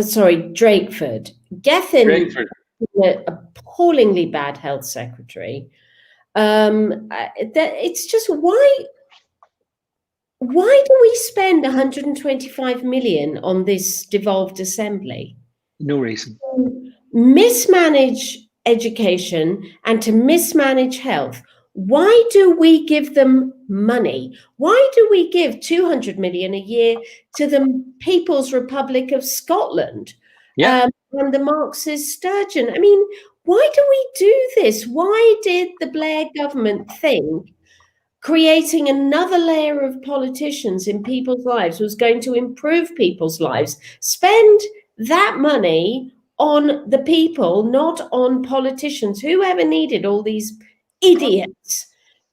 Sorry, Drakeford. Gething, an appallingly bad health secretary. It's just why do we spend 125 million on this devolved assembly? No reason. Mismanage education and to mismanage health. Why do we give them money? Why do we give 200 million a year to the People's Republic of Scotland? And the Marxist Sturgeon? I mean, why do we do this? Why did the Blair government think creating another layer of politicians in people's lives was going to improve people's lives? Spend that money on the people, not on politicians. Whoever needed all these idiots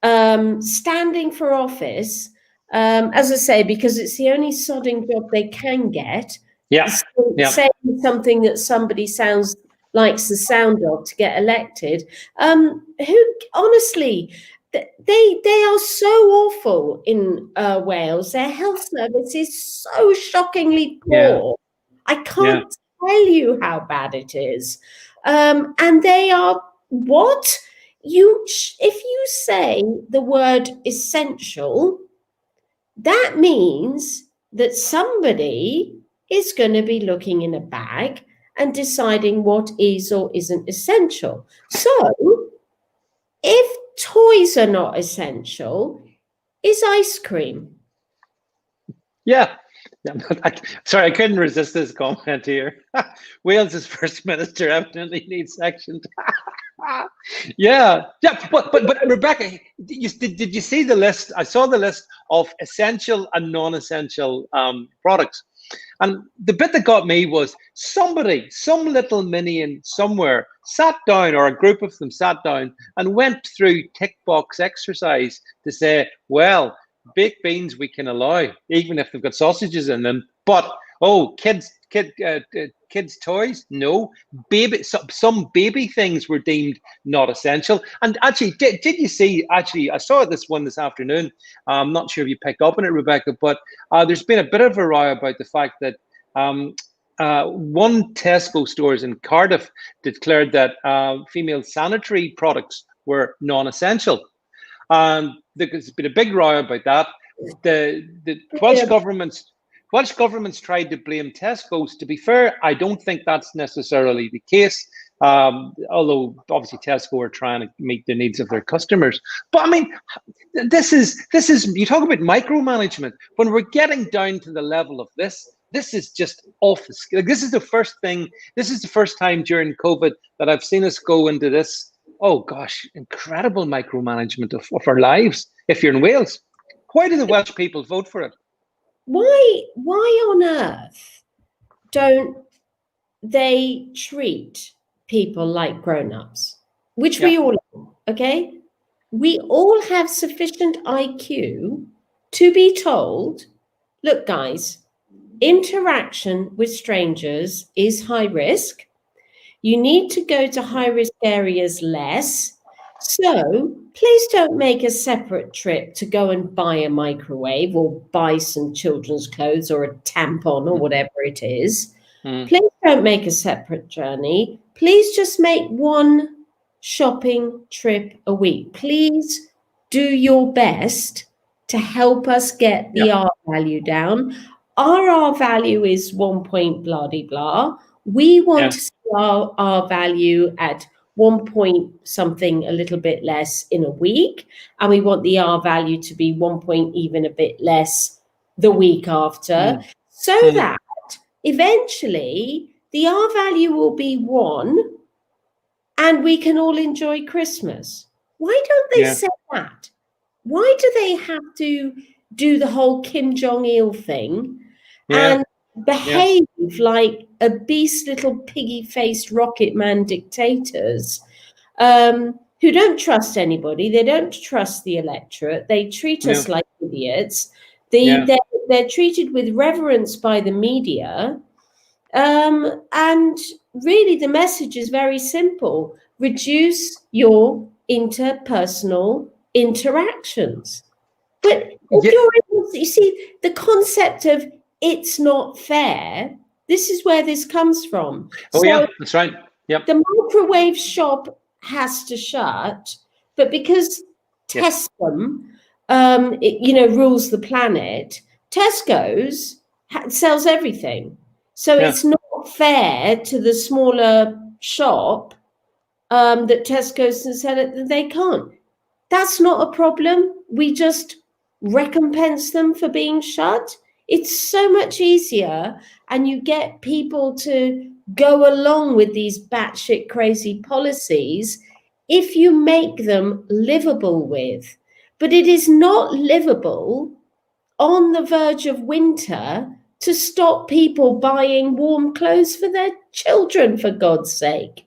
standing for office, as I say, because it's the only sodding job they can get. Saying something that somebody sounds likes the sound of to get elected, who honestly, they are so awful in Wales. Their health service is so shockingly poor. I can't tell you how bad it is. And they are what? If you say the word essential, that means that somebody is going to be looking in a bag and deciding what is or isn't essential. So if toys are not essential, is ice cream? Yeah. Sorry, I couldn't resist this comment here. Wales's first minister evidently needs sectioned. Yeah. But Rebecca, did you see the list? I saw the list of essential and non-essential products, and the bit that got me was some little minion somewhere sat down, or a group of them sat down and went through tick box exercise to say, well, baked beans we can allow, even if they've got sausages in them. But kids toys, no. Some baby things were deemed not essential. And actually, did you see? Actually, I saw this one this afternoon. I'm not sure if you picked up on it, Rebecca, but there's been a bit of a row about the fact that one Tesco stores in Cardiff declared that female sanitary products were non-essential. There's been a big row about that. The Welsh government's tried to blame Tesco's. To be fair, I don't think that's necessarily the case. Although obviously Tesco are trying to meet the needs of their customers. But I mean, this is you talk about micromanagement. When we're getting down to the level of this is just off the scale. Like, this is the first time during COVID that I've seen us go into this. Oh gosh, incredible micromanagement of our lives. If you're in Wales, why do the Welsh people vote for it? Why on earth don't they treat people like grown-ups? Which we all are, okay? We all have sufficient IQ to be told, look, guys, interaction with strangers is high risk. You need to go to high-risk areas less. So please don't make a separate trip to go and buy a microwave or buy some children's clothes or a tampon or whatever it is. Please don't make a separate journey. Please just make one shopping trip a week. Please do your best to help us get the R value down. Our R value is 1 point blah de blah. We want to see our value at 1 point something a little bit less in a week, and we want the R value to be 1 point even a bit less the week after, so that eventually the R value will be 1 and we can all enjoy Christmas. Why don't they say that? Why do they have to do the whole Kim Jong-il thing and behave like a beast little piggy-faced rocket man dictators who don't trust anybody? They don't trust the electorate. They treat us like idiots. They're treated with reverence by the media. And really the message is very simple. Reduce your interpersonal interactions. But you see, the concept of it's not fair, this is where this comes from. That's right. Yep. The microwave shop has to shut, but because Tesco, rules the planet, Tesco's sells everything. So it's not fair to the smaller shop that Tesco's can sell it that they can't. That's not a problem. We just recompense them for being shut. It's so much easier, and you get people to go along with these batshit crazy policies if you make them livable with. But it is not livable on the verge of winter to stop people buying warm clothes for their children, for God's sake.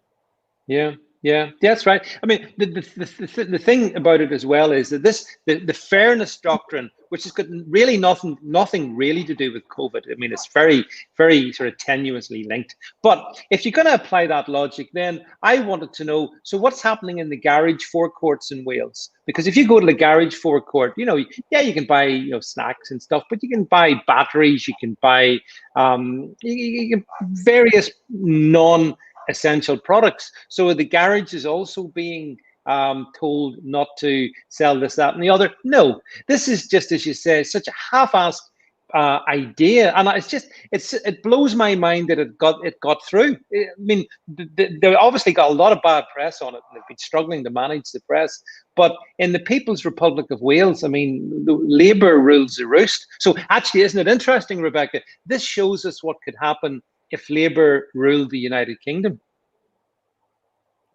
Yeah, that's right. I mean, the thing about it as well is that the fairness doctrine which has got really nothing really to do with COVID. I mean, it's very, very sort of tenuously linked. But if you're going to apply that logic, then I wanted to know, so what's happening in the garage forecourts in Wales? Because if you go to the garage forecourt, yeah, you can buy, snacks and stuff, but you can buy batteries, you can buy various non-essential products. So the garage is also being told not to sell this, that, and the other. No, this is just, as you say, such a half-assed idea, and it blows my mind that it got through. I mean, they obviously got a lot of bad press on it, and they've been struggling to manage the press. But in the People's Republic of Wales, I mean, the Labour rules the roost. So actually, isn't it interesting, Rebecca? This shows us what could happen if Labour ruled the United Kingdom.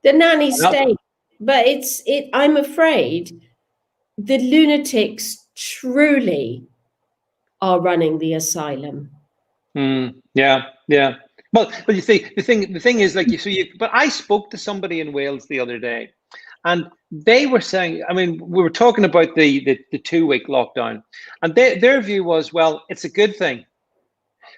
The nanny state. But I'm afraid the lunatics truly are running the asylum. Yeah. Well, but you see, the thing is, like, but I spoke to somebody in Wales the other day, and they were saying, I mean, we were talking about the 2-week lockdown, and their view was, well, it's a good thing.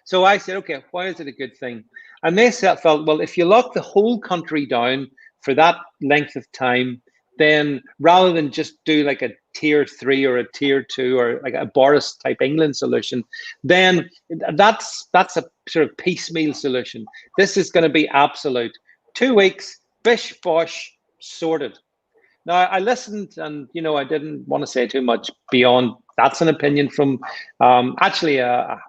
So I said, okay, why is it a good thing? And they felt, well, if you lock the whole country down for that length of time, then rather than just do like a tier 3 or a tier 2 or like a Boris type England solution, then that's a sort of piecemeal solution. This is going to be absolute. 2 weeks, bish bosh, sorted. Now I listened, and I didn't want to say too much beyond that's an opinion from actually a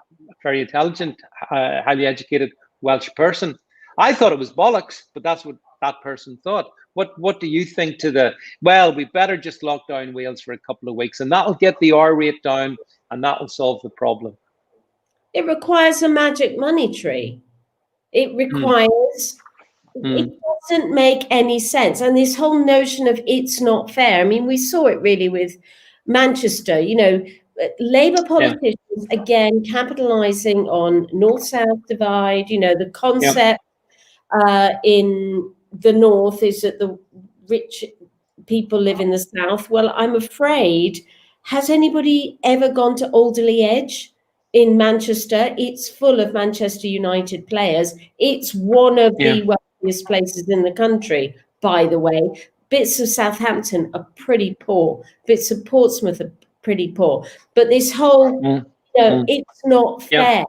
very intelligent, highly educated Welsh person. I thought it was bollocks, but that's what that person thought. What do you think to well, we better just lock down Wales for a couple of weeks, and that'll get the R rate down, and that'll solve the problem? It requires a magic money tree. It requires, it doesn't make any sense. And this whole notion of it's not fair. I mean, we saw it really with Manchester, Labour politicians, again, capitalizing on North-South divide, the concept in the North is that the rich people live in the South. Well, I'm afraid, has anybody ever gone to Alderley Edge in Manchester? It's full of Manchester United players. It's one of the wealthiest places in the country, by the way. Bits of Southampton are pretty poor. Bits of Portsmouth are pretty poor. But this whole, it's not fair.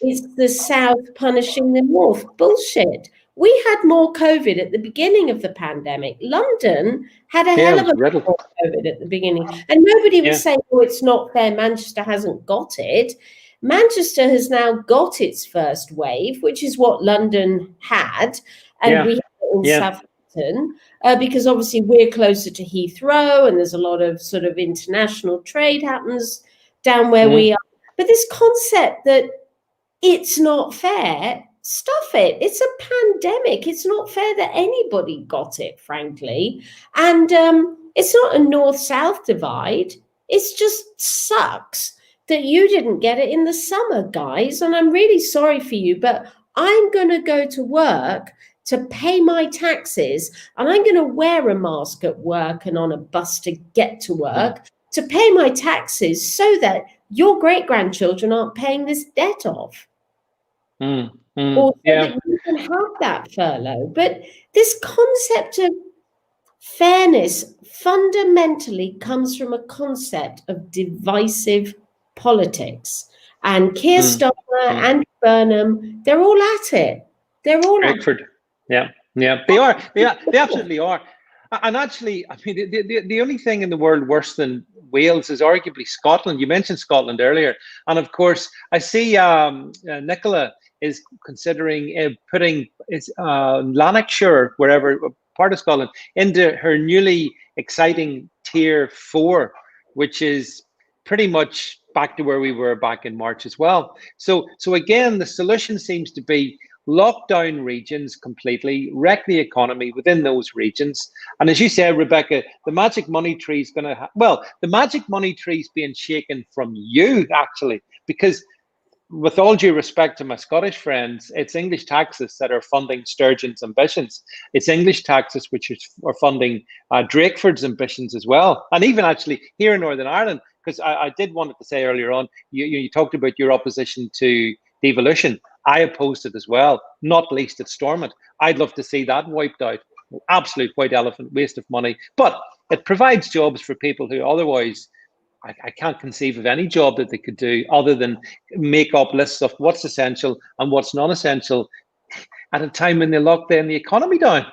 It's the South punishing the North. Bullshit. We had more COVID at the beginning of the pandemic. London had a hell of a lot more COVID at the beginning. And nobody was saying, oh, it's not fair, Manchester hasn't got it. Manchester has now got its first wave, which is what London had. And we had it in Southampton, because obviously we're closer to Heathrow, and there's a lot of sort of international trade happens down where we are. But this concept that it's not fair, stuff it. It's a pandemic. It's not fair that anybody got it, frankly. And it's not a north-south divide. It just sucks that you didn't get it in the summer, guys. And I'm really sorry for you, but I'm going to go to work to pay my taxes, and I'm going to wear a mask at work and on a bus to get to work to pay my taxes so that your great-grandchildren aren't paying this debt off. Or so that you can have that furlough. But this concept of fairness fundamentally comes from a concept of divisive politics. And Keir Starmer and Burnham, they're all at it. They're all Pickford. At it. Yeah, they are. They absolutely are. And actually, I mean, the only thing in the world worse than Wales is arguably Scotland. You mentioned Scotland earlier. And of course, I see Nicola is considering putting Lanarkshire, wherever, part of Scotland, into her newly exciting tier 4, which is pretty much back to where we were back in March as well. So again, the solution seems to be lock down regions completely, wreck the economy within those regions. And as you said, Rebecca, the magic money tree is going to the magic money tree is being shaken from you, actually, because with all due respect to my Scottish friends, it's English taxes that are funding Sturgeon's ambitions. It's English taxes which are funding Drakeford's ambitions as well. And even actually here in Northern Ireland, because I did wanted to say earlier on, you talked about your opposition to devolution. I opposed it as well, not least at Stormont. I'd love to see that wiped out. Absolute white elephant, waste of money. But it provides jobs for people who otherwise, I can't conceive of any job that they could do other than make up lists of what's essential and what's non-essential at a time when they lock the economy down.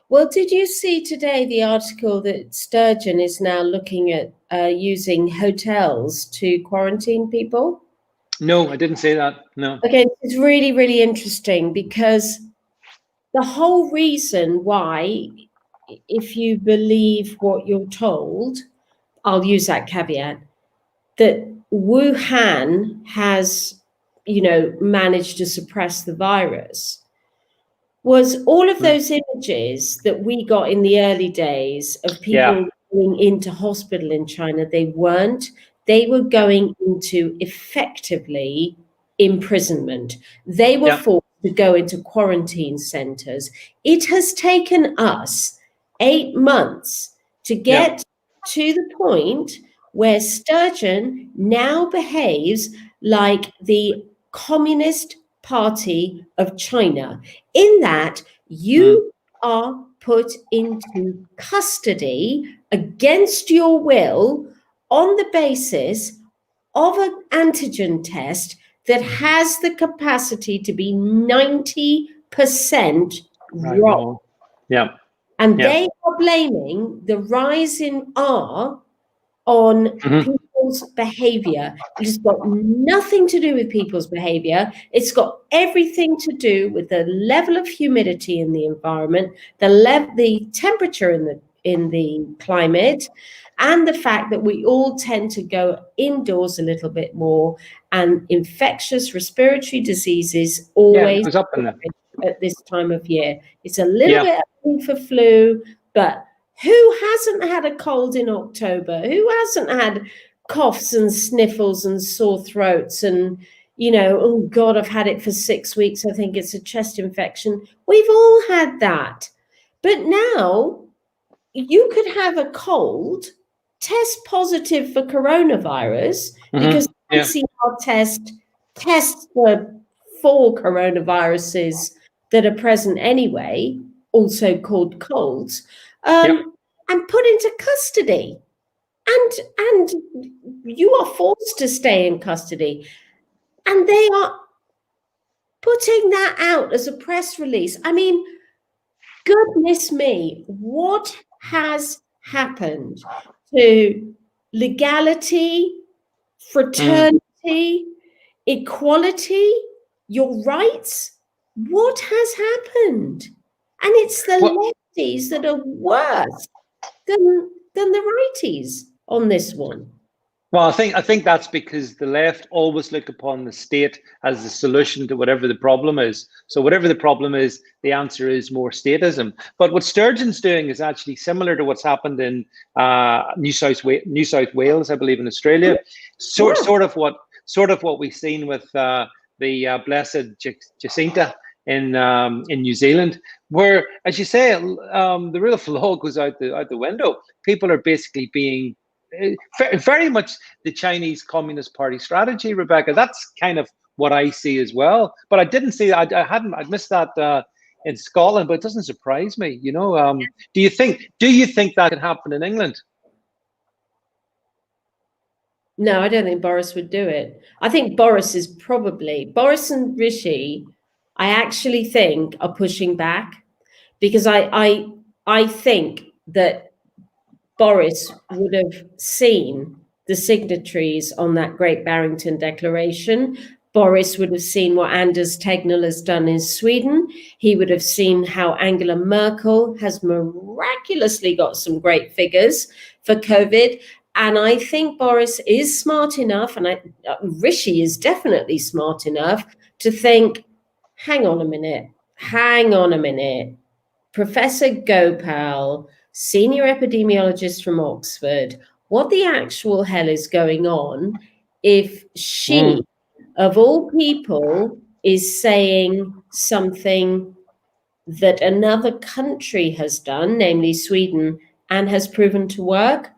Well, did you see today the article that Sturgeon is now looking at using hotels to quarantine people? No, I didn't say that. No. Okay, it's really, really interesting, because the whole reason why, if you believe what you're told, I'll use that caveat, that Wuhan has, managed to suppress the virus, was all of those images that we got in the early days of people going into hospital in China. They were going into effectively imprisonment. They were forced to go into quarantine centers. It has taken us 8 months to get to the point where Sturgeon now behaves like the Communist Party of China, in that you are put into custody against your will on the basis of an antigen test that has the capacity to be 90% wrong. And they are blaming the rise in R on people's behavior. It has got nothing to do with people's behavior. It's got everything to do with the level of humidity in the environment, the temperature in the climate, and the fact that we all tend to go indoors a little bit more, and infectious respiratory diseases always goes up in there at this time of year. It's a little bit early for flu, but who hasn't had a cold in October? Who hasn't had coughs and sniffles and sore throats and, oh God, I've had it for 6 weeks. I think it's a chest infection. We've all had that. But now you could have a cold, test positive for coronavirus, because the PCR test tests for 4 coronaviruses that are present anyway, also called colds. And put into custody, and you are forced to stay in custody, and they are putting that out as a press release. I mean, goodness me, what has happened to legality, fraternity, equality, your rights? What has happened? And it's the lefties that are worse than the righties on this one. Well, I think that's because the left always look upon the state as the solution to whatever the problem is. So whatever the problem is, the answer is more statism. But what Sturgeon's doing is actually similar to what's happened in New South Wales, I believe, in Australia. Sort of what we've seen with the blessed Jacinta in New Zealand, where, as you say, the rule of law goes out the window. People are basically being very much the Chinese Communist Party strategy, Rebecca. That's kind of what I see as well. But I didn't see that. I'd missed that in Scotland, but it doesn't surprise me. Do you think that could happen in England? No, I don't think Boris would do it. I think Boris and Rishi, I actually think, are pushing back, because I think that Boris would have seen the signatories on that Great Barrington Declaration. Boris would have seen what Anders Tegnell has done in Sweden. He would have seen how Angela Merkel has miraculously got some great figures for COVID. And I think Boris is smart enough, and Rishi is definitely smart enough to think, hang on a minute. Professor Gopal, senior epidemiologist from Oxford, what the actual hell is going on if she, of all people, is saying something that another country has done, namely Sweden, and has proven to work?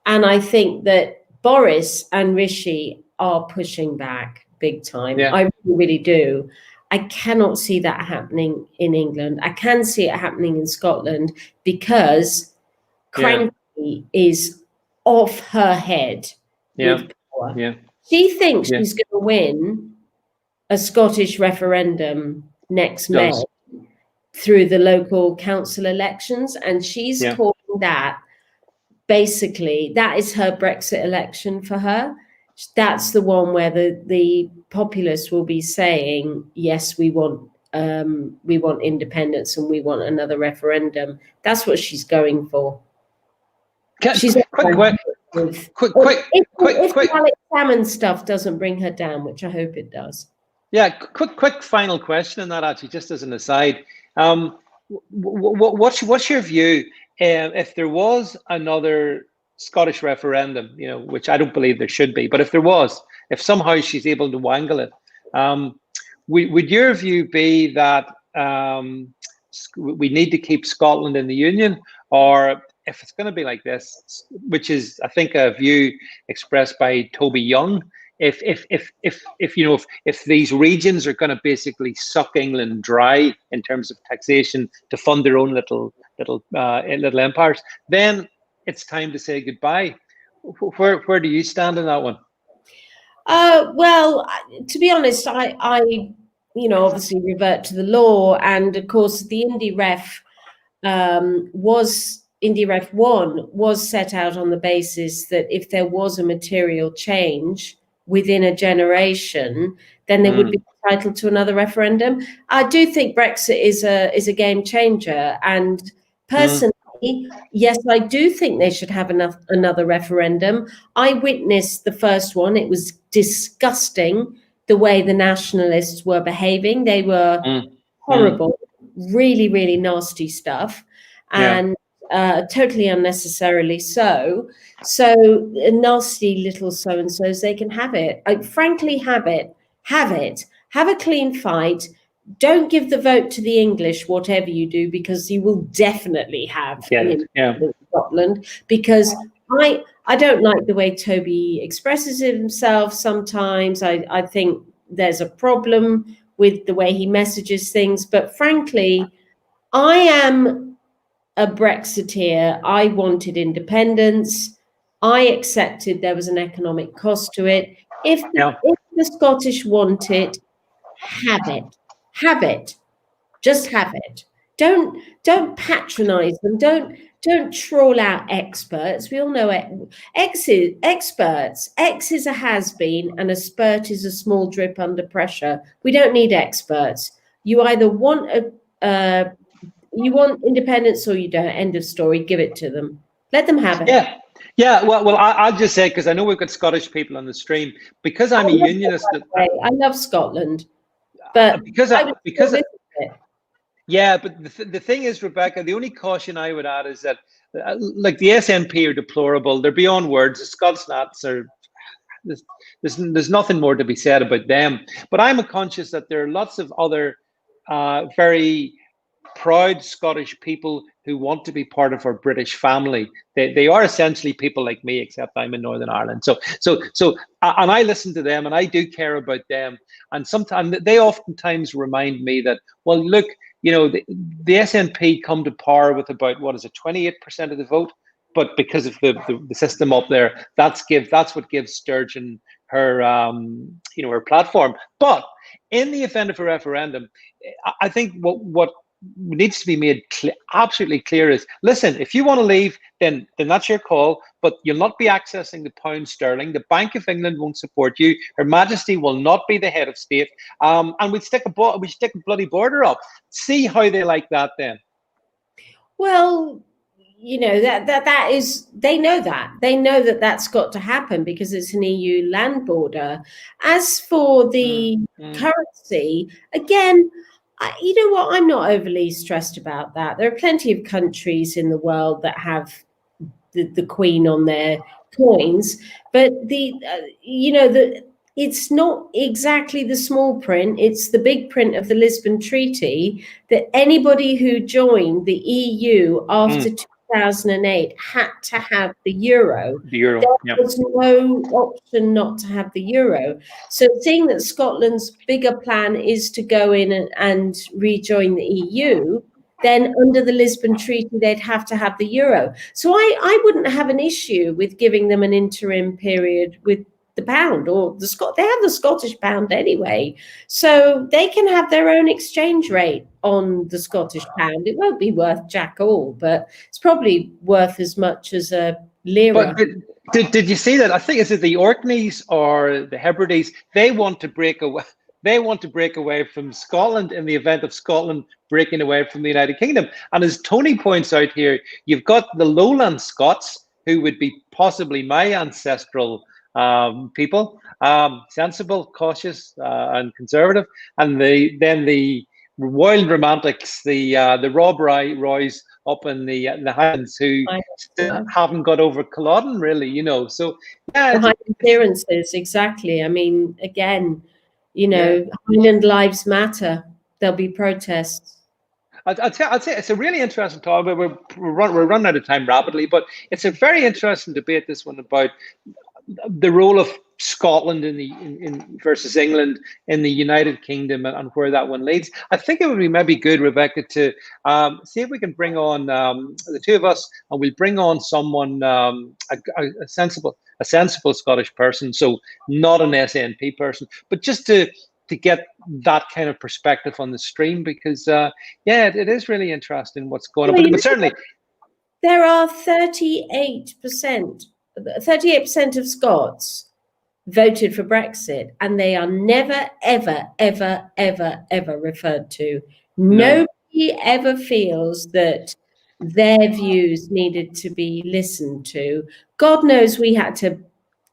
And I think that Boris and Rishi are pushing back big time. Yeah. I really do. I cannot see that happening in England. I can see it happening in Scotland because Cranky is off her head with power. Yeah. She thinks she's going to win a Scottish referendum next May through the local council elections, and she's calling that basically that is her Brexit election for her. That's the one where the populists will be saying, yes, we want independence and we want another referendum. That's what she's going for. She's quick. If the Alex Salmond stuff doesn't bring her down, which I hope it does. Yeah, quick final question on that, actually, just as an aside. What's your view if there was another Scottish referendum, which I don't believe there should be, but if there was, if somehow she's able to wangle it, would your view be that we need to keep Scotland in the Union, or if it's going to be like this, which is, I think, a view expressed by Toby Young, if these regions are going to basically suck England dry in terms of taxation to fund their own little empires, then it's time to say goodbye. Where do you stand in that one? Well, to be honest, I obviously revert to the law, and of course the Indy Ref Indy Ref 1 was set out on the basis that if there was a material change within a generation, then they would be entitled to another referendum. I do think Brexit is a game changer, and personally, yes, I do think they should have another referendum. I witnessed the first one. It was disgusting the way the nationalists were behaving. They were horrible, really, really nasty stuff, and totally unnecessarily so. So nasty little so-and-sos, they can have it. Frankly, have it. Have a clean fight. Don't give the vote to the English, whatever you do, because you will definitely have in Scotland. Because I don't like the way Toby expresses himself sometimes. I think there's a problem with the way he messages things. But frankly, I am a Brexiteer. I wanted independence. I accepted there was an economic cost to it. If the Scottish want it, have it. Have it. Just have it. Don't patronize them. Don't trawl out experts. We all know experts. X is a has-been and a spurt is a small drip under pressure. We don't need experts. You either want you want independence or you don't. End of story. Give it to them. Let them have it. Yeah. Well, I'll just say, because I know we've got Scottish people on the stream, because I'm a unionist. I love Scotland, but yeah, but the thing is, Rebecca, the only caution I would add is that, like, the SNP are deplorable. They're beyond words. The Scots Nats are. There's nothing more to be said about them. But I'm conscious that there are lots of other very proud Scottish people who want to be part of our British family. They are essentially people like me, except I'm in Northern Ireland. So and I listen to them, and I do care about them. And sometimes they oftentimes remind me that, well, look, the SNP come to power with about 28% of the vote, but because of the system up there, that's what gives Sturgeon her her platform. But in the event of a referendum, I think what needs to be made absolutely clear is, listen, if you want to leave, then that's your call, but you'll not be accessing the pound sterling. The Bank of England won't support you. Her Majesty will not be the head of state, and we'd stick a bloody border up. See how they like that then. Well, that is, they know that that's got to happen because it's an EU land border. As for the currency, again, you know what? I'm not overly stressed about that. There are plenty of countries in the world that have the Queen on their coins, but it's not exactly the small print. It's the big print of the Lisbon Treaty that anybody who joined the EU after 2008 had to have the euro. The euro, There was no option not to have the euro. So seeing that Scotland's bigger plan is to go in and rejoin the EU, then under the Lisbon Treaty, they'd have to have the euro. So I wouldn't have an issue with giving them an interim period with the pound or they have the Scottish pound anyway. So they can have their own exchange rate on the Scottish pound. It won't be worth jack all, but it's probably worth as much as a lira. But did you see that? I think is it the Orkneys or the Hebrides? They want to break away. They want to break away from Scotland in the event of Scotland breaking away from the United Kingdom. And as Tony points out here, you've got the Lowland Scots, who would be possibly my ancestral people, sensible, cautious, and conservative, and then the wild romantics, the Rob Roys up in the Highlands, who still haven't got over Culloden, really, you know. So yeah, behind appearances, exactly. I mean, again, you know, Highland lives matter. There'll be protests. I'd say it's a really interesting topic. We're running out of time rapidly, but it's a very interesting debate, this one, about the role of Scotland in versus England in the United Kingdom and where that one leads. I think it would be maybe good, Rebecca, to see if we can bring on the two of us, and we'll bring on someone, a sensible Scottish person, so not an SNP person, but just to get that kind of perspective on the stream, because it is really interesting what's going on. But certainly, there are 38% of Scots voted for Brexit, and they are never, ever, ever, ever, ever referred to. Nobody ever feels that their views needed to be listened to. God knows we had to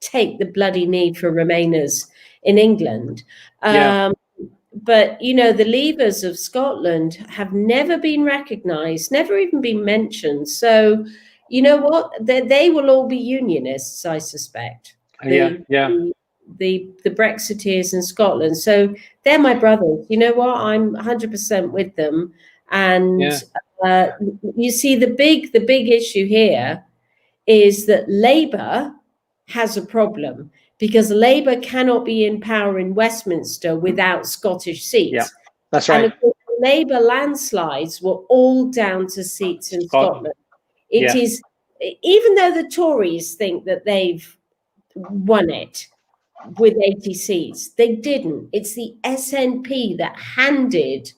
take the bloody knee for Remainers in England. But, you know, the Leavers of Scotland have never been recognised, never even been mentioned. So, you know what? They will all be unionists, I suspect. The Brexiteers in Scotland. So they're my brothers. You know what? I'm 100% with them. And you see, the big issue here is that Labour has a problem, because Labour cannot be in power in Westminster without Scottish seats. Yeah, that's right. And of course, Labour landslides were all down to seats in Scotland. It is, even though the Tories think that they've won it with 80 seats, they didn't. It's the SNP that handed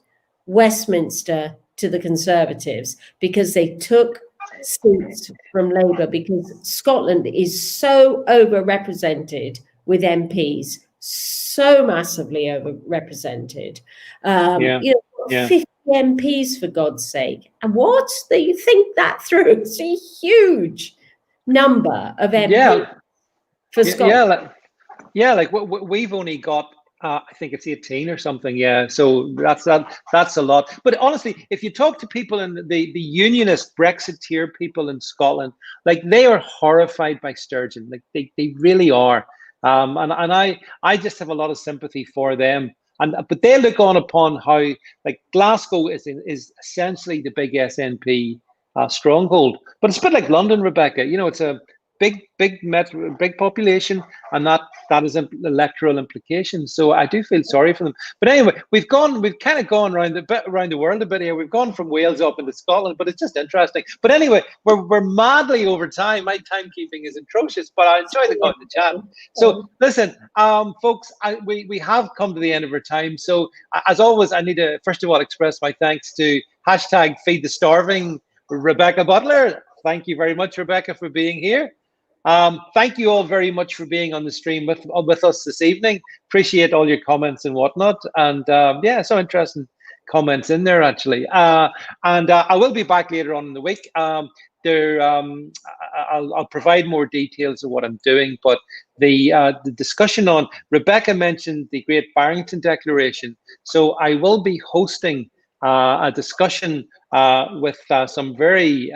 Westminster to the Conservatives, because they took seats from Labour, because Scotland is so overrepresented with MPs, so massively overrepresented. 50 MPs, for God's sake. And what? You think that through? It's a huge number of MPs for Scotland. Like we've only got I think it's 18 or something. Yeah, so that's a lot. But honestly, if you talk to people in the unionist Brexiteer people in Scotland, like, they are horrified by Sturgeon. Like, they really are. And I just have a lot of sympathy for them. But they look on upon how, like, Glasgow is essentially the big SNP stronghold. But it's a bit like London, Rebecca. You know, it's a big population, and that is an electoral implication. So I do feel sorry for them. But anyway, we've kind of gone around the world a bit here. We've gone from Wales up into Scotland, but it's just interesting. But anyway, we're madly over time. My timekeeping is atrocious, but I enjoy the chat. So listen, folks, we have come to the end of our time. So as always, I need to first of all express my thanks to #FeedTheStarving Rebecca Butler. Thank you very much, Rebecca, for being here. Thank you all very much for being on the stream with us this evening. Appreciate all your comments and whatnot. And so interesting comments in there, actually. I will be back later on in the week. I'll provide more details of what I'm doing, but the discussion on, Rebecca mentioned the Great Barrington Declaration. So I will be hosting a discussion with some very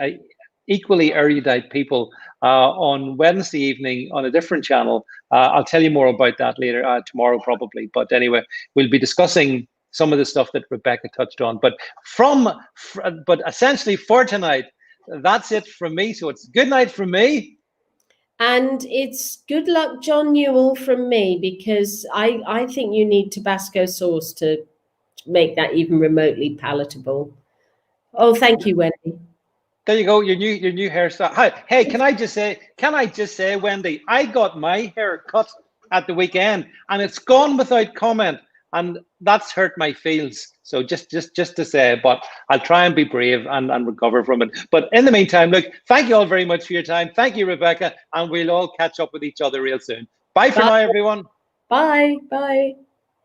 equally erudite people on Wednesday evening on a different channel. I'll tell you more about that later, tomorrow probably. But anyway, we'll be discussing some of the stuff that Rebecca touched on. But essentially for tonight, that's it from me. So it's good night from me. And it's good luck, John Newell, from me, because I think you need Tabasco sauce to make that even remotely palatable. Oh, thank you, Wendy. There you go, your new hairstyle. Hi, hey, can I just say, Wendy, I got my hair cut at the weekend, and it's gone without comment, and that's hurt my feels. So just to say, but I'll try and be brave and recover from it. But in the meantime, look, thank you all very much for your time. Thank you, Rebecca, and we'll all catch up with each other real soon. Bye for now, everyone. Bye. Bye.